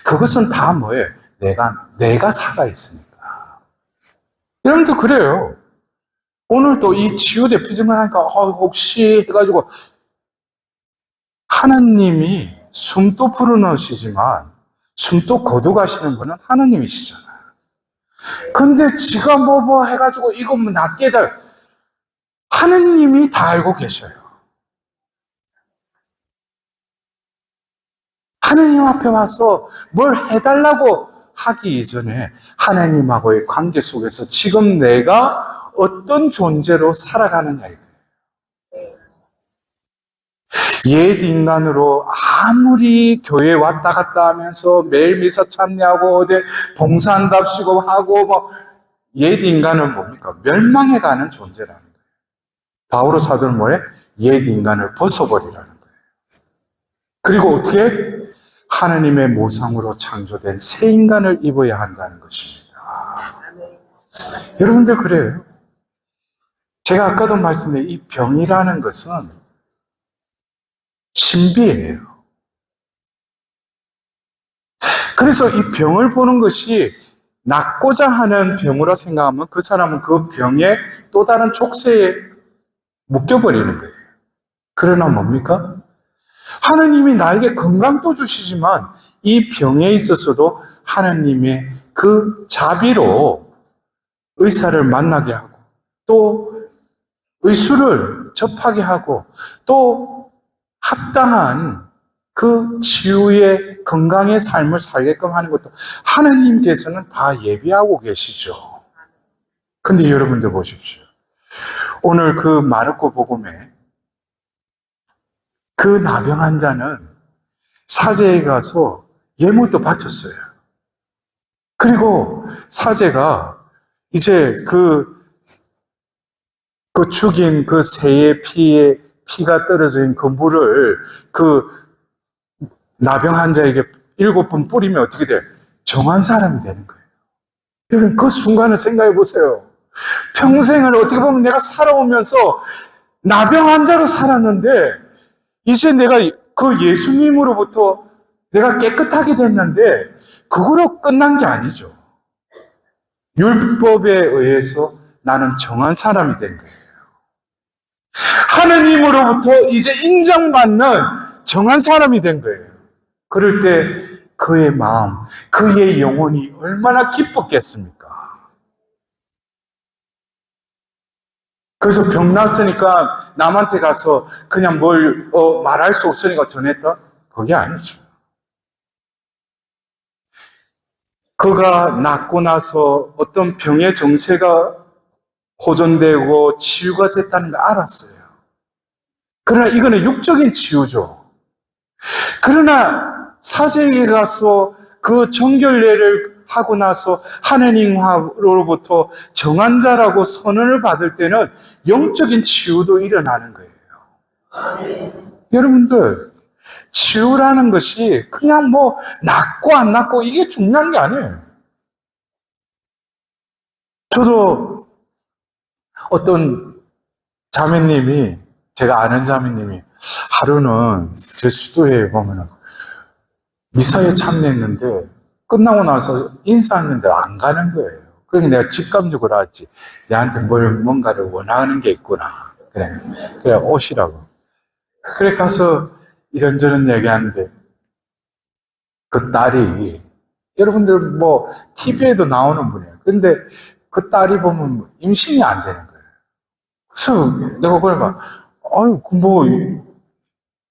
그것은 다 뭐예요? 내가 살아있으니까. 여러분도 그래요. 오늘도 이 치유 대표님을 하니까, 혹시 해가지고, 하나님이 숨도 불어넣으시지만, 숨도 거둬가시는 분은 하나님이시잖아요. 근데 지가 해가지고, 이거 낫게 하나님이 다 알고 계셔요. 하나님 앞에 와서 뭘 해달라고 하기 이전에 하나님하고의 관계 속에서 지금 내가 어떤 존재로 살아가느냐 이거예요. 옛 인간으로 아무리 교회 왔다 갔다 하면서 매일 미사 참여하고 어디 봉사한답시고 하고 옛 인간은 뭡니까? 멸망해가는 존재라는 거예요. 바오로 사도는 뭐예요? 옛 인간을 벗어버리라는 거예요. 그리고 어떻게? 하나님의 모상으로 창조된 새 인간을 입어야 한다는 것입니다. 여러분들 그래요. 제가 아까도 말씀드린 이 병이라는 것은 신비예요. 그래서 이 병을 보는 것이 낫고자 하는 병으로 생각하면 그 사람은 그 병의 또 다른 족쇄에 묶여버리는 거예요. 그러나 뭡니까? 하나님이 나에게 건강도 주시지만 이 병에 있어서도 하나님의 그 자비로 의사를 만나게 하고 또 의술을 접하게 하고 또 합당한 그 치유의 건강의 삶을 살게끔 하는 것도 하나님께서는 다 예비하고 계시죠. 근데 여러분들 보십시오. 오늘 그 마르코 복음에 그 나병 환자는 사제에 가서 예물도 바쳤어요. 그리고 사제가 이제 그 죽인 그 새의 피가 떨어진 그 물을 그 나병 환자에게 7번 뿌리면 어떻게 돼요? 정한 사람이 되는 거예요. 여러분 그 순간을 생각해 보세요. 평생을 어떻게 보면 내가 살아오면서 나병 환자로 살았는데 이제 내가 그 예수님으로부터 내가 깨끗하게 됐는데 그거로 끝난 게 아니죠. 율법에 의해서 나는 정한 사람이 된 거예요. 하나님으로부터 이제 인정받는 정한 사람이 된 거예요. 그럴 때 그의 마음, 그의 영혼이 얼마나 기뻤겠습니까? 그래서 병 났으니까 남한테 가서 그냥 뭘 말할 수 없으니까 전했다? 그게 아니죠. 그가 낫고 나서 어떤 병의 정세가 호전되고 치유가 됐다는 걸 알았어요. 그러나 이거는 육적인 치유죠. 그러나 사제에게 가서 그 정결례를 하고 나서 하느님으로부터 정한 자라고 선언을 받을 때는 영적인 치유도 일어나는 거예요. 여러분들, 치유라는 것이 그냥 뭐 낫고 안 낫고 이게 중요한 게 아니에요. 저도 어떤 자매님이, 제가 아는 자매님이 하루는 제수도에 보면은 미사에 참여했는데 끝나고 나서 인사했는데 안 가는 거예요. 그러니까 내가 직감적으로 알았지. 내한테 뭔가를 원하는 게 있구나. 그래, 오시라고. 그래 가서 이런저런 얘기하는데 그 딸이, 여러분들 뭐 TV에도 나오는 분이에요. 근데 그 딸이 보면 임신이 안 되는 거예요. 그래서 내가 그러니까 아유 뭐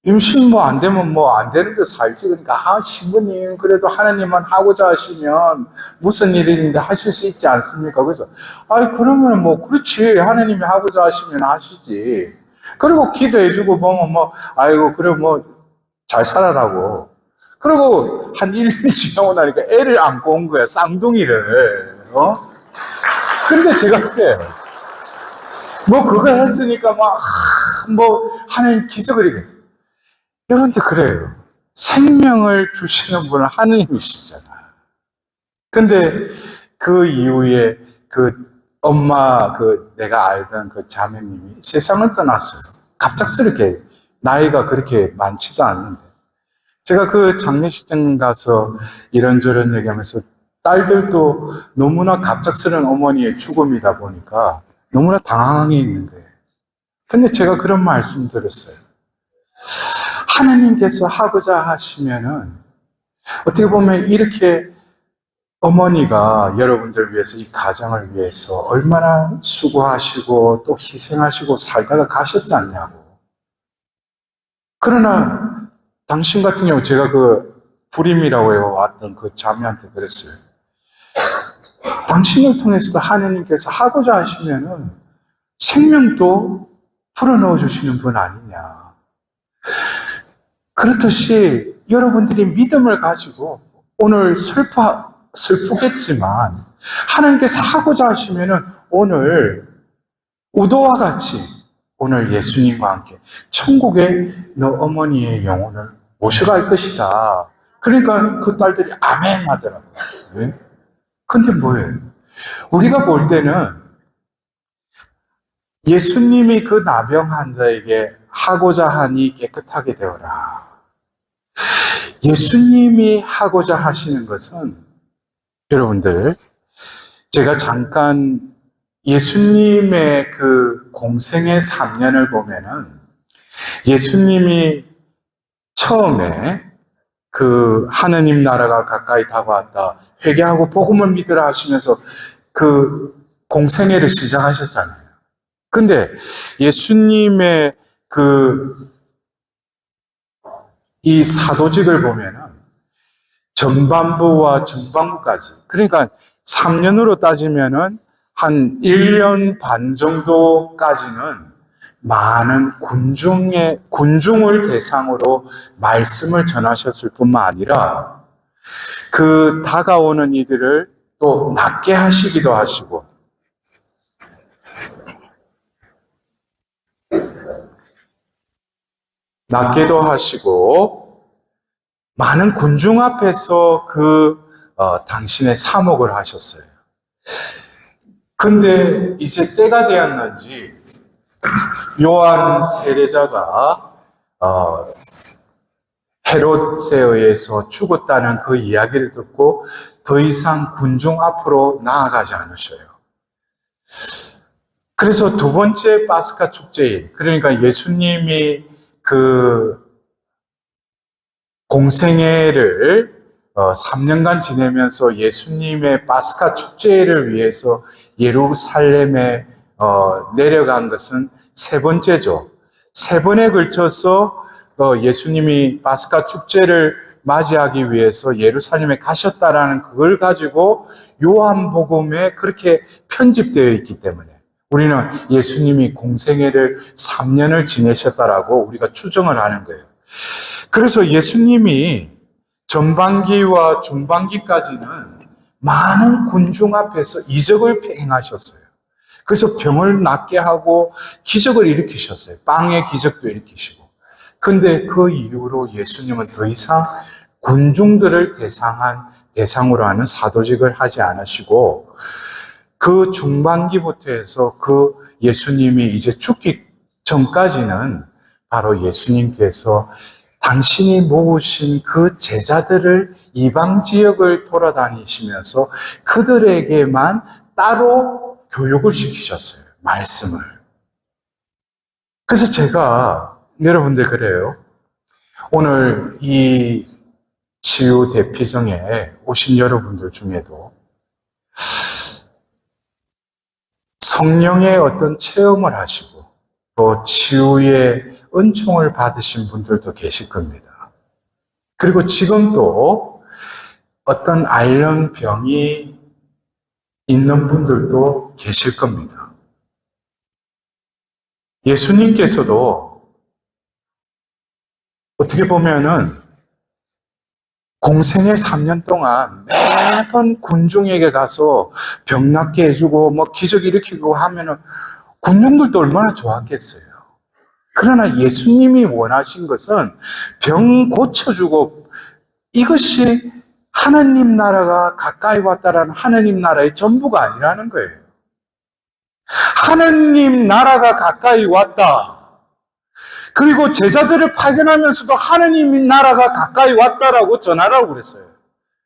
임신 뭐 안 되면 뭐 안 되는데 살지. 그러니까 신부님 그래도 하나님만 하고자 하시면 무슨 일인데 하실 수 있지 않습니까? 그래서 그러면 뭐 그렇지, 하나님이 하고자 하시면 하시지. 그리고 기도해주고 보면 뭐 아이고 그래 뭐 잘 살아라고. 그리고 한 1년 지나고 나니까 애를 안고 온 거야, 쌍둥이를. 근데 제가 그래요. 뭐 그거 했으니까 뭐 하나님 기적을 이래. 여러분들 그래요. 생명을 주시는 분은 하느님이시잖아요. 근데 그 이후에 그 엄마, 내가 알던 그 자매님이 세상을 떠났어요. 갑작스럽게. 나이가 그렇게 많지도 않는데. 제가 그 장례식장 가서 이런저런 얘기하면서 딸들도 너무나 갑작스러운 어머니의 죽음이다 보니까 너무나 당황해 있는 거예요. 근데 제가 그런 말씀 드렸어요. 하나님께서 하고자 하시면은 어떻게 보면 이렇게 어머니가 여러분들 위해서, 이 가정을 위해서 얼마나 수고하시고 또 희생하시고 살다가 가셨지 않냐고. 그러나 당신 같은 경우, 제가 그 불임이라고 해왔던 그 자매한테 그랬어요. 당신을 통해서도 하나님께서 하고자 하시면은 생명도 풀어넣어 주시는 분 아니냐. 그렇듯이 여러분들이 믿음을 가지고 오늘 슬프겠지만 하나님께서 하고자 하시면은 오늘 우도와 같이 오늘 예수님과 함께 천국에 너 어머니의 영혼을 모셔갈 것이다. 그러니까 그 딸들이 아멘 하더라고요. 왜? 근데 뭐예요? 우리가 볼 때는 예수님이 그 나병 환자에게 하고자 하니 깨끗하게 되어라. 예수님이 하고자 하시는 것은, 여러분들, 제가 잠깐 예수님의 그 공생의 3년을 보면은 예수님이 처음에 그 하느님 나라가 가까이 다가왔다, 회개하고 복음을 믿으라 하시면서 그 공생애를 시작하셨잖아요. 근데 예수님의 이 사도직을 보면은 전반부와 중반부까지, 그러니까 3년으로 따지면은 한 1년 반 정도까지는 많은 군중을 대상으로 말씀을 전하셨을 뿐만 아니라 그 다가오는 이들을 또 낫게 하시기도 하시고, 낫게도 하시고, 많은 군중 앞에서 당신의 사목을 하셨어요. 근데 이제 때가 되었는지 요한 세례자가 헤롯에 의해서 죽었다는 그 이야기를 듣고 더 이상 군중 앞으로 나아가지 않으셔요. 그래서 두 번째 파스카 축제일, 그러니까 예수님이 그 공생애를 3년간 지내면서 예수님의 파스카 축제를 위해서 예루살렘에 내려간 것은 세 번째죠. 세 번에 걸쳐서 예수님이 파스카 축제를 맞이하기 위해서 예루살렘에 가셨다라는 그걸 가지고 요한복음에 그렇게 편집되어 있기 때문에 우리는 예수님이 공생애를 3년을 지내셨다라고 우리가 추정을 하는 거예요. 그래서 예수님이 전반기와 중반기까지는 많은 군중 앞에서 이적을 행하셨어요. 그래서 병을 낫게 하고 기적을 일으키셨어요. 빵의 기적도 일으키시고. 근데 그 이후로 예수님은 더 이상 군중들을 대상으로 하는 사도직을 하지 않으시고 그 중반기부터 해서 그 예수님이 이제 죽기 전까지는 바로 예수님께서 당신이 모으신 그 제자들을 이방 지역을 돌아다니시면서 그들에게만 따로 교육을 시키셨어요. 말씀을. 그래서 제가 여러분들 그래요. 오늘 이 치유 대피성에 오신 여러분들 중에도 성령의 어떤 체험을 하시고 또 치유의 은총을 받으신 분들도 계실 겁니다. 그리고 지금도 어떤 앓는 병이 있는 분들도 계실 겁니다. 예수님께서도 어떻게 보면은 공생의 3년 동안 매번 군중에게 가서 병 낫게 해주고 뭐 기적 일으키고 하면은 군중들도 얼마나 좋았겠어요. 그러나 예수님이 원하신 것은 병 고쳐주고 이것이 하느님 나라가 가까이 왔다라는 하느님 나라의 전부가 아니라는 거예요. 하느님 나라가 가까이 왔다. 그리고 제자들을 파견하면서도 하느님 나라가 가까이 왔다라고 전하라고 그랬어요.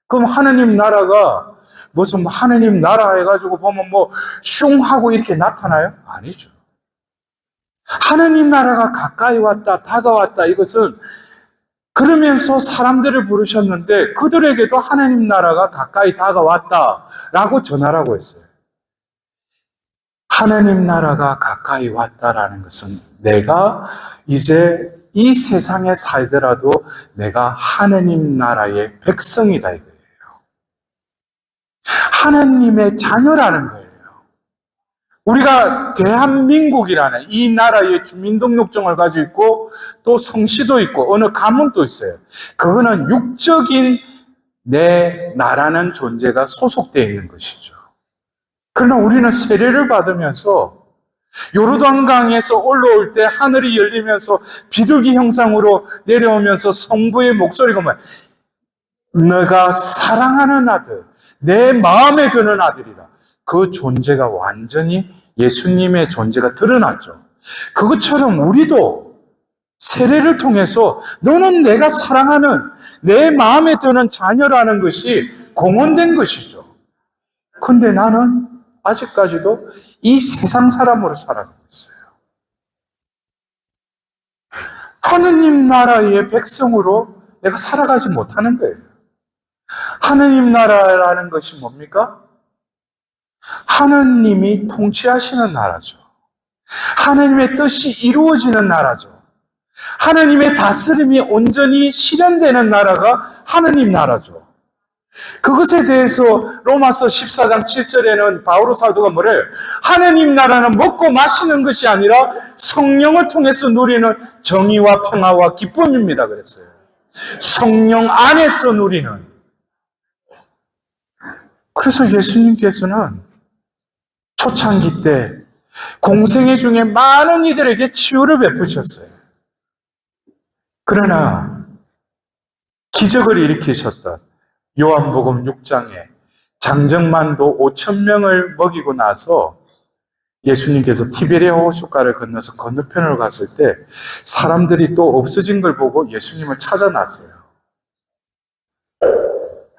그럼 하느님 나라가 무슨 하느님 나라 해가지고 보면 뭐 슝 하고 이렇게 나타나요? 아니죠. 하느님 나라가 가까이 왔다, 다가왔다 이것은 그러면서 사람들을 부르셨는데 그들에게도 하느님 나라가 가까이 다가왔다라고 전하라고 했어요. 하느님 나라가 가까이 왔다라는 것은 내가 이제 이 세상에 살더라도 내가 하느님 나라의 백성이다 이거예요. 하느님의 자녀라는 거예요. 우리가 대한민국이라는 이 나라의 주민등록증을 가지고 있고 또 성씨도 있고 어느 가문도 있어요. 그거는 육적인 내 나라는 존재가 소속되어 있는 것이죠. 그러나 우리는 세례를 받으면서 요르단강에서 올라올 때 하늘이 열리면서 비둘기 형상으로 내려오면서 성부의 목소리가 뭐야? 너가 사랑하는 아들, 내 마음에 드는 아들이다. 그 존재가 완전히 예수님의 존재가 드러났죠. 그것처럼 우리도 세례를 통해서 너는 내가 사랑하는 내 마음에 드는 자녀라는 것이 공언된 것이죠. 근데 나는 아직까지도 이 세상 사람으로 살아가고 있어요. 하느님 나라의 백성으로 내가 살아가지 못하는 거예요. 하느님 나라라는 것이 뭡니까? 하느님이 통치하시는 나라죠. 하느님의 뜻이 이루어지는 나라죠. 하느님의 다스림이 온전히 실현되는 나라가 하느님 나라죠. 그것에 대해서 로마서 14장 7절에는 바오로 사도가 뭐래요? 하느님 나라는 먹고 마시는 것이 아니라 성령을 통해서 누리는 정의와 평화와 기쁨입니다 그랬어요. 성령 안에서 누리는. 그래서 예수님께서는 초창기 때 공생애 중에 많은 이들에게 치유를 베푸셨어요. 그러나 기적을 일으키셨던 요한복음 6장에 장정만도 5,000명을 먹이고 나서 예수님께서 티베리아 호숫가를 건너서 건너편으로 갔을 때 사람들이 또 없어진 걸 보고 예수님을 찾아났어요.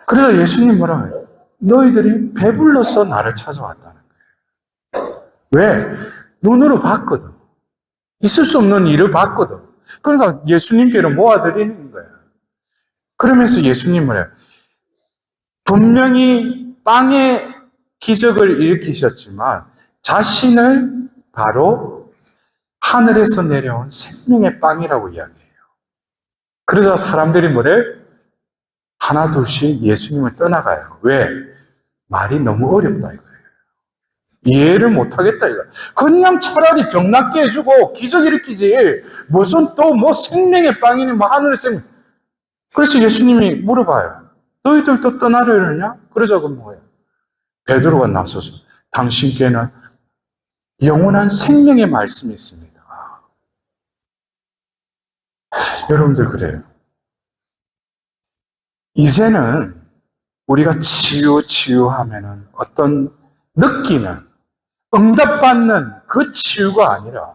그래서 예수님 뭐라고 해요? 너희들이 배불러서 나를 찾아왔다는 거예요. 왜? 눈으로 봤거든. 있을 수 없는 일을 봤거든. 그러니까 예수님께로 모아드리는 거예요. 그러면서 예수님 뭐래요? 분명히 빵의 기적을 일으키셨지만 자신을 바로 하늘에서 내려온 생명의 빵이라고 이야기해요. 그래서 사람들이 뭐래? 하나 둘씩 예수님을 떠나가요. 왜? 말이 너무 어렵다 이거예요. 이해를 못하겠다 이거예요. 그냥 차라리 병 낫게 해주고 기적 일으키지 무슨 또 뭐 생명의 빵이니 뭐 하늘의 생명. 그래서 예수님이 물어봐요. 너희들 또 떠나려 이러냐? 그러자고 뭐예요? 베드로가 나서서 당신께는 영원한 생명의 말씀이 있습니다. 여러분들 그래요. 이제는 우리가 치유하면은 어떤 느끼는 응답받는 그 치유가 아니라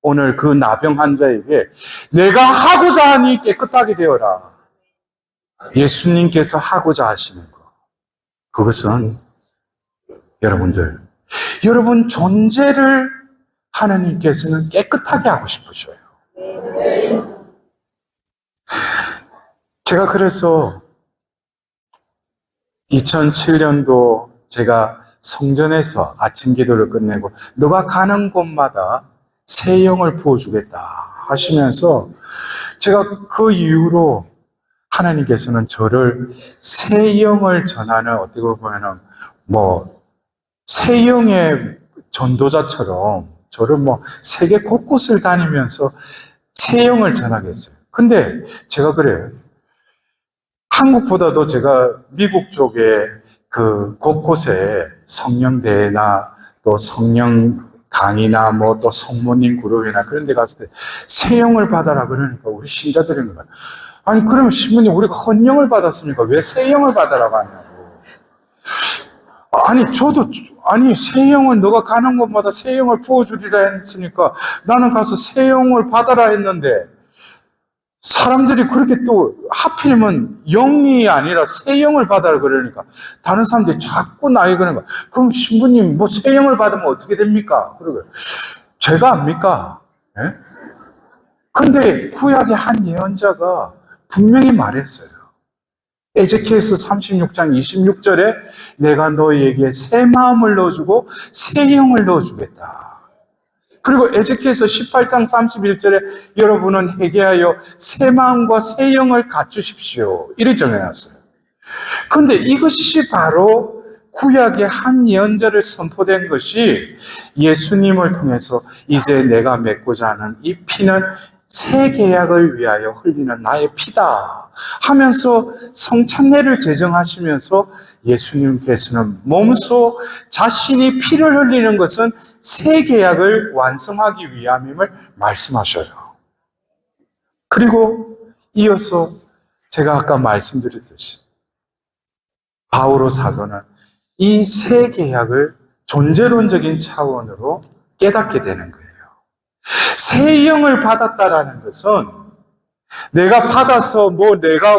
오늘 그 나병 환자에게 내가 하고자 하니 깨끗하게 되어라. 예수님께서 하고자 하시는 것. 그것은 여러분 존재를 하나님께서는 깨끗하게 하고 싶으셔요. 제가 그래서 2007년도 제가 성전에서 아침 기도를 끝내고 너가 가는 곳마다 새 영을 부어주겠다 하시면서 제가 그 이후로 하나님께서는 저를 새 영을 전하는 어떻게 보면은 뭐 새 영의 전도자처럼 저를 뭐 세계 곳곳을 다니면서 새 영을 전하게 했어요. 근데 제가 그래요. 한국보다도 제가 미국 쪽에 그 곳곳에 성령대회나 또 성령 강의나 뭐 또 성모님 그룹이나 그런 데 갔을 때 새 영을 받아라 그러니까 우리 신자들인 거예요. 아니 그러면 신부님 우리가 헌영을 받았으니까 왜 새 영을 받아라고 하냐고. 아니 새 영은 너가 가는 곳마다 새 영을 부어주리라 했으니까 나는 가서 새 영을 받아라 했는데 사람들이 그렇게 또 하필이면 영이 아니라 새 영을 받아라 그러니까 다른 사람들이 자꾸 나이 그러는 거야. 그럼 신부님 뭐 새 영을 받으면 어떻게 됩니까? 그러고 죄가 압니까? 예? 근데 구약의 한 예언자가 분명히 말했어요. 에제키엘서 36장 26절에 내가 너희에게 새 마음을 넣어주고 새 영을 넣어주겠다. 그리고 에제키엘서 18장 31절에 여러분은 회개하여 새 마음과 새 영을 갖추십시오. 이렇게 정해놨어요. 그런데 이것이 바로 구약의 한 예언자를 선포된 것이 예수님을 통해서 이제 내가 맺고자 하는 이 피는 새 계약을 위하여 흘리는 나의 피다 하면서 성찬례를 제정하시면서 예수님께서는 몸소 자신이 피를 흘리는 것은 새 계약을 완성하기 위함임을 말씀하셔요. 그리고 이어서 제가 아까 말씀드렸듯이 바오로 사도는 이 새 계약을 존재론적인 차원으로 깨닫게 되는 거예요. 새 영을 받았다라는 것은 내가 받아서 내가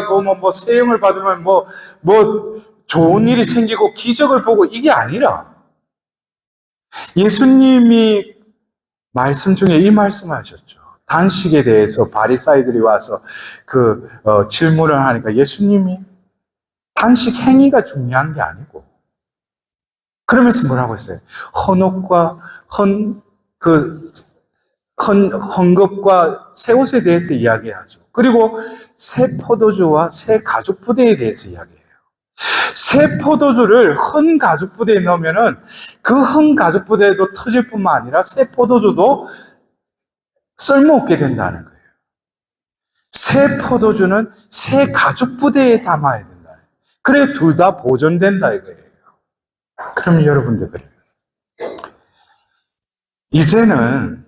새 영을 받으면 좋은 일이 생기고 기적을 보고 이게 아니라 예수님이 말씀 중에 이 말씀하셨죠. 단식에 대해서 바리사이들이 와서 질문을 하니까 예수님이 단식 행위가 중요한 게 아니고 그러면서 뭐라고 했어요? 헌옷과 헌금과 새 옷에 대해서 이야기하죠. 그리고 새 포도주와 새 가죽 부대에 대해서 이야기해요. 새 포도주를 헌 가죽 부대에 넣으면은 그 헌 가죽 부대도 터질 뿐만 아니라 새 포도주도 쓸모없게 된다는 거예요. 새 포도주는 새 가죽 부대에 담아야 된다. 그래 둘 다 보존된다 이거예요. 그럼 여러분들 그래요. 이제는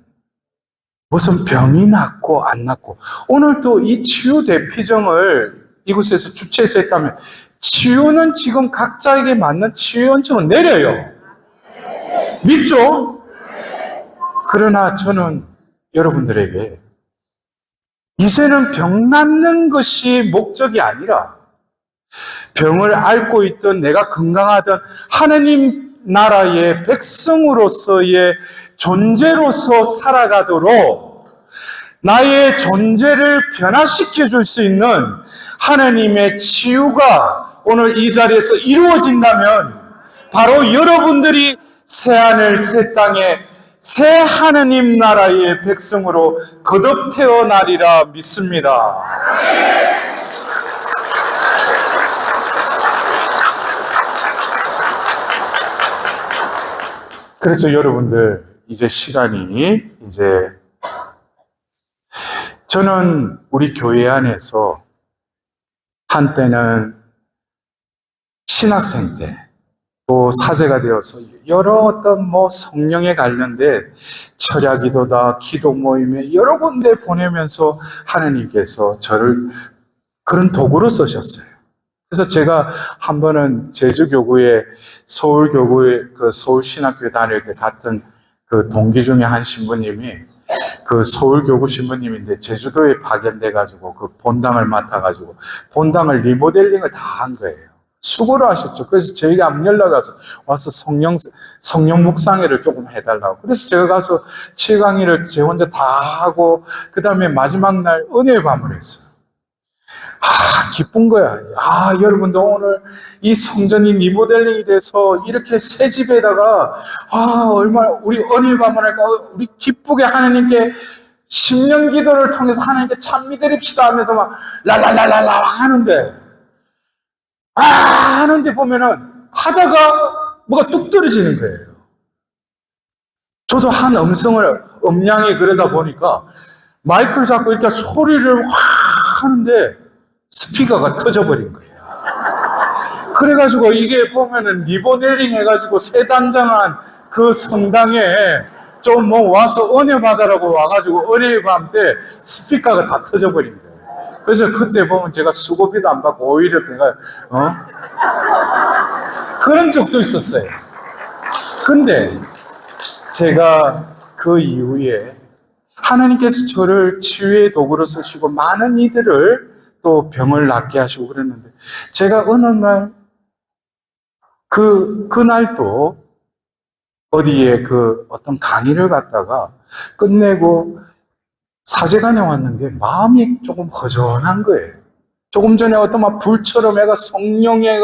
무슨 병이 낫고 안 낫고 오늘 또 이 치유 대피정을 이곳에서 주최해서 했다면 치유는 지금 각자에게 맞는 치유 연청을 내려요. 믿죠? 그러나 저는 여러분들에게 이제는 병 낫는 것이 목적이 아니라 병을 앓고 있던 내가 건강하던 하나님 나라의 백성으로서의 존재로서 살아가도록 나의 존재를 변화시켜 줄 수 있는 하나님의 치유가 오늘 이 자리에서 이루어진다면 바로 여러분들이 새하늘 새 땅에 새 하느님 나라의 백성으로 거듭 태어나리라 믿습니다. 그래서 여러분들 이제 시간이 저는 우리 교회 안에서 한때는 신학생 때 또 사제가 되어서 여러 어떤 성령에 관련된 철야 기도다 기도 모임에 여러 군데 보내면서 하나님께서 저를 그런 도구로 쓰셨어요. 그래서 제가 한 번은 제주교구에 서울교구에 서울신학교에 다닐 때 갔던 그 동기 중에 한 신부님이 그 서울교구 신부님인데 제주도에 파견돼가지고 그 본당을 맡아가지고 본당을 리모델링을 다 한 거예요. 수고를 하셨죠. 그래서 저희가 안 연락와서 와서 성령 묵상회를 조금 해달라고. 그래서 제가 가서 7강의를 제 혼자 다 하고 그 다음에 마지막 날 은혜의 밤을 했어요. 기쁜 거야. 여러분도 오늘 이 성전이 리모델링이 돼서 이렇게 새 집에다가, 얼마나 우리 은혜의 밤을 할까? 우리 기쁘게 하나님께 심령 기도를 통해서 하나님께 참 믿으립시다 하면서 막 랄랄랄랄라 하는데 보면은 하다가 뭐가 뚝 떨어지는 거예요. 저도 한 음량이 그러다 보니까 마이크를 잡고 이렇게 소리를 확 하는데 스피커가 터져버린 거예요. 그래가지고 이게 보면은 리모델링 해가지고 새 단장한 그 성당에 좀 와서 은혜 받으라고 와가지고 은혜의 밤 때 스피커가 다 터져버린 거예요. 그래서 그때 보면 제가 수고비도 안 받고 오히려 내가 그런 적도 있었어요. 근데 제가 그 이후에 하나님께서 저를 치유의 도구로 쓰시고 많은 이들을 또 병을 낫게 하시고 그랬는데 제가 어느 날 그날도 어디에 어떤 강의를 갔다가 끝내고 사제관에 왔는데 마음이 조금 허전한 거예요. 조금 전에 어떤 불처럼 애가 성령에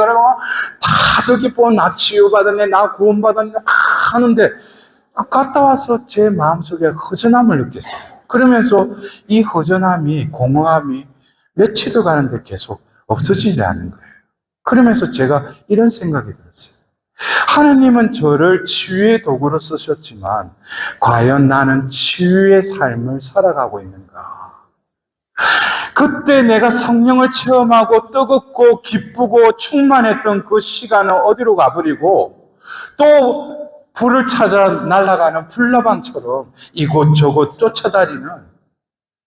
다들 기뻐 나 치유받았네 나 구원받았네 하는데 갔다 와서 제 마음속에 허전함을 느꼈어요. 그러면서 이 허전함이 공허함이 며칠을 가는데 계속 없어지지 않는 거예요. 그러면서 제가 이런 생각이 들었어요. 하나님은 저를 치유의 도구로 쓰셨지만 과연 나는 치유의 삶을 살아가고 있는가? 그때 내가 성령을 체험하고 뜨겁고 기쁘고 충만했던 그 시간은 어디로 가버리고 또 불을 찾아 날아가는 불나방처럼 이곳저곳 쫓아다니는,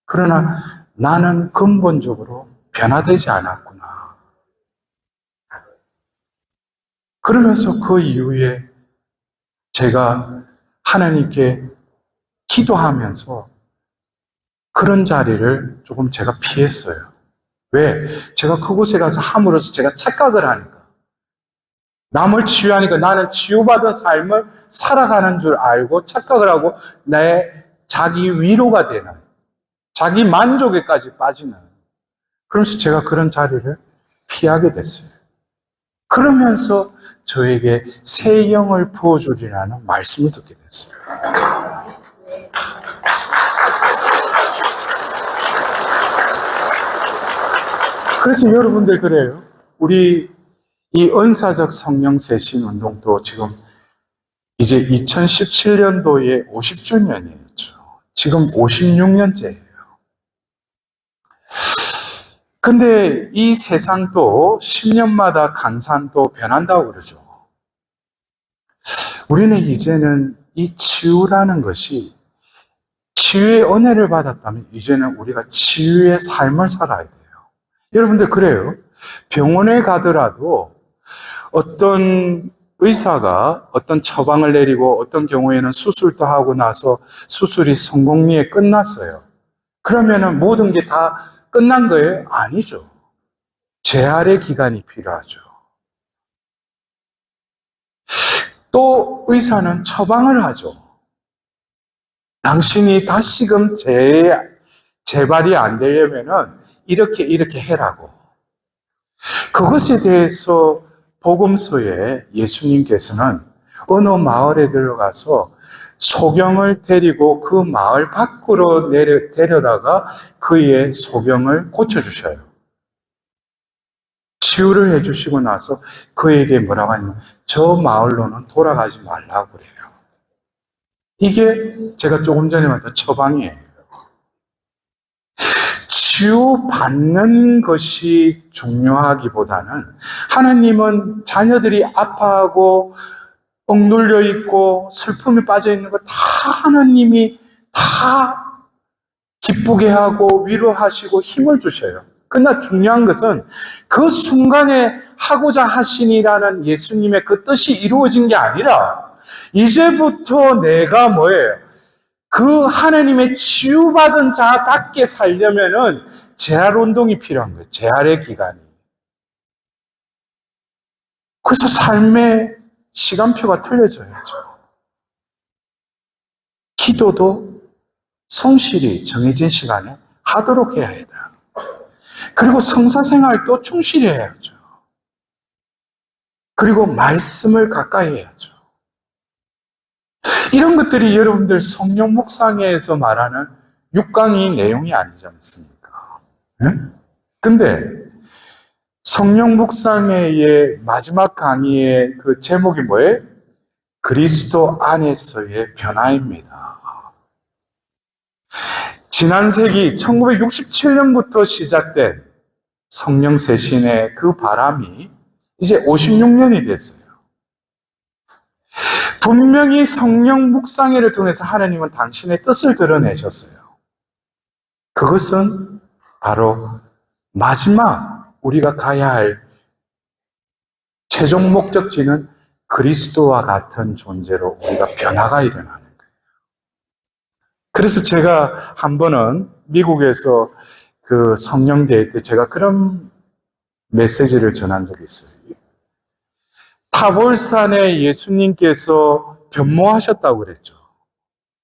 그러나 나는 근본적으로 변화되지 않았구나. 그러면서 그 이후에 제가 하나님께 기도하면서 그런 자리를 조금 제가 피했어요. 왜? 제가 그곳에 가서 함으로써 제가 착각을 하니까. 남을 치유하니까 나는 치유받은 삶을 살아가는 줄 알고 착각을 하고 내 자기 위로가 되는, 자기 만족에까지 빠지는, 그러면서 제가 그런 자리를 피하게 됐어요. 그러면서 저에게 새 영을 부어주리라는 말씀을 듣게 됐어요. 그래서 여러분들 그래요. 우리 이 은사적 성령 세신 운동도 지금 이제 2017년도에 50주년이었죠. 지금 56년째예요. 근데 이 세상도 10년마다 강산도 변한다고 그러죠. 우리는 이제는 이 치유라는 것이, 치유의 은혜를 받았다면 이제는 우리가 치유의 삶을 살아야 돼요. 여러분들 그래요. 병원에 가더라도 어떤 의사가 어떤 처방을 내리고 어떤 경우에는 수술도 하고 나서 수술이 성공리에 끝났어요. 그러면은 모든 게 다 끝난 거예요? 아니죠. 재활의 기간이 필요하죠. 또 의사는 처방을 하죠. 당신이 다시금 재발이 안 되려면은 이렇게 해라고. 그것에 대해서 복음서에 예수님께서는 어느 마을에 들어가서 소경을 데리고 그 마을 밖으로 데려다가 그의 소경을 고쳐주셔요. 치유를 해주시고 나서 그에게 뭐라고 하냐면 저 마을로는 돌아가지 말라고 그래요. 이게 제가 조금 전에 말했던 처방이에요. 치유받는 것이 중요하기보다는 하나님은 자녀들이 아파하고 억눌려 있고 슬픔에 빠져 있는 거 다 하나님이 다 기쁘게 하고 위로하시고 힘을 주셔요. 그러나 중요한 것은 그 순간에 하고자 하시니라는 예수님의 그 뜻이 이루어진 게 아니라 이제부터 내가 뭐예요? 그 하나님의 치유받은 자답게 살려면은 재활 운동이 필요한 거예요. 재활의 기간이. 그래서 삶의 시간표가 틀려져야죠. 기도도 성실히 정해진 시간에 하도록 해야 해요. 그리고 성사생활도 충실히 해야죠. 그리고 말씀을 가까이 해야죠. 이런 것들이 여러분들 성령 묵상회에서 말하는 6강의 내용이 아니지 않습니까? 근데 성령 묵상회의 마지막 강의의 그 제목이 뭐예요? 그리스도 안에서의 변화입니다. 지난 세기 1967년부터 시작된 성령 세신의 그 바람이 이제 56년이 됐어요. 분명히 성령 묵상회를 통해서 하나님은 당신의 뜻을 드러내셨어요. 그것은 바로 마지막 우리가 가야 할 최종 목적지는 그리스도와 같은 존재로 우리가 변화가 일어나는 거예요. 그래서 제가 한 번은 미국에서 그 성령대회 때 제가 그런 메시지를 전한 적이 있어요. 타볼산에 예수님께서 변모하셨다고 그랬죠.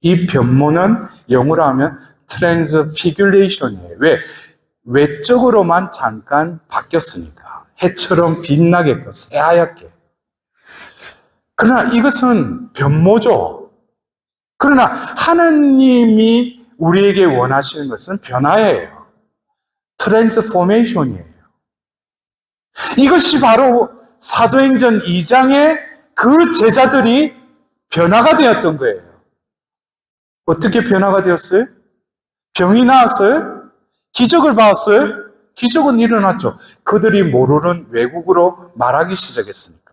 이 변모는 영어로 하면 트랜스피규레이션이에요. 왜? 외적으로만 잠깐 바뀌었으니까. 해처럼 빛나게끔 새하얗게. 그러나 이것은 변모죠. 그러나 하나님이 우리에게 원하시는 것은 변화예요. 트랜스포메이션이에요. 이것이 바로 사도행전 2장의 그 제자들이 변화가 되었던 거예요. 어떻게 변화가 되었어요? 병이 나았어요? 기적을 봤어요? 기적은 일어났죠. 그들이 모르는 외국어로 말하기 시작했으니까.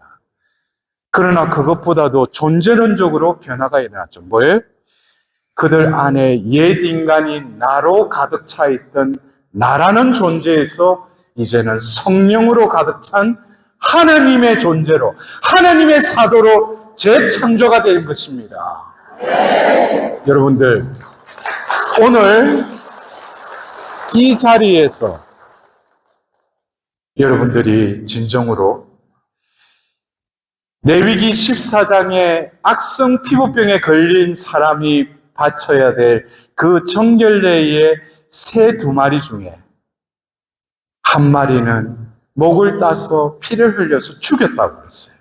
그러나 그것보다도 존재론적으로 변화가 일어났죠. 뭐예요? 그들 안에 옛 인간인 나로 가득 차 있던 나라는 존재에서 이제는 성령으로 가득 찬 하나님의 존재로, 하나님의 사도로 재창조가 된 것입니다. 여러분들, 오늘 이 자리에서 여러분들이 진정으로 레위기 14장에 악성 피부병에 걸린 사람이 바쳐야 될 그 정결례의 새 2마리 중에 한 마리는 목을 따서 피를 흘려서 죽였다고 그랬어요.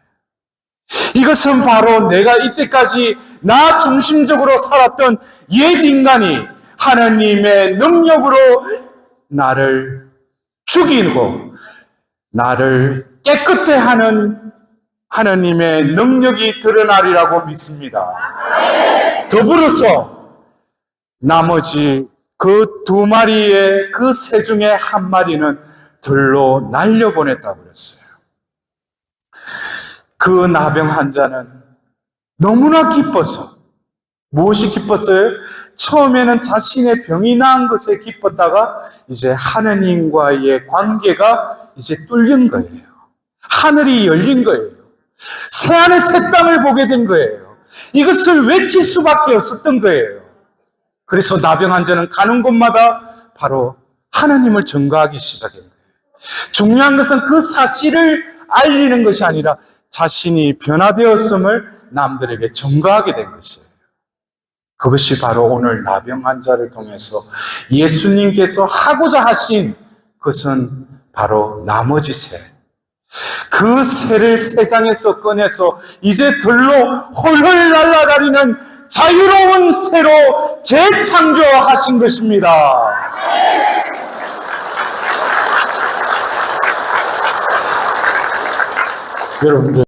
이것은 바로 내가 이때까지 나 중심적으로 살았던 옛 인간이 하나님의 능력으로 나를 죽이고 나를 깨끗해 하는 하나님의 능력이 드러나리라고 믿습니다. 더불어서 나머지 그 2마리의 그 새 중에 한 마리는 들로 날려보냈다고 그랬어요. 그 나병 환자는 너무나 기뻐서, 무엇이 기뻤어요? 처음에는 자신의 병이 나은 것에 기뻤다가 이제 하나님과의 관계가 이제 뚫린 거예요. 하늘이 열린 거예요. 새하늘 새 땅을 보게 된 거예요. 이것을 외칠 수밖에 없었던 거예요. 그래서 나병 환자는 가는 곳마다 바로 하나님을 전가하기 시작한 거예요. 중요한 것은 그 사실을 알리는 것이 아니라 자신이 변화되었음을 남들에게 전가하게 된 것이에요. 그것이 바로 오늘 나병 환자를 통해서 예수님께서 하고자 하신 것은 바로 나머지 새, 그 새를 세상에서 꺼내서 이제 들로 홀홀 날아다니는 자유로운 새로 재창조하신 것입니다. 여러분들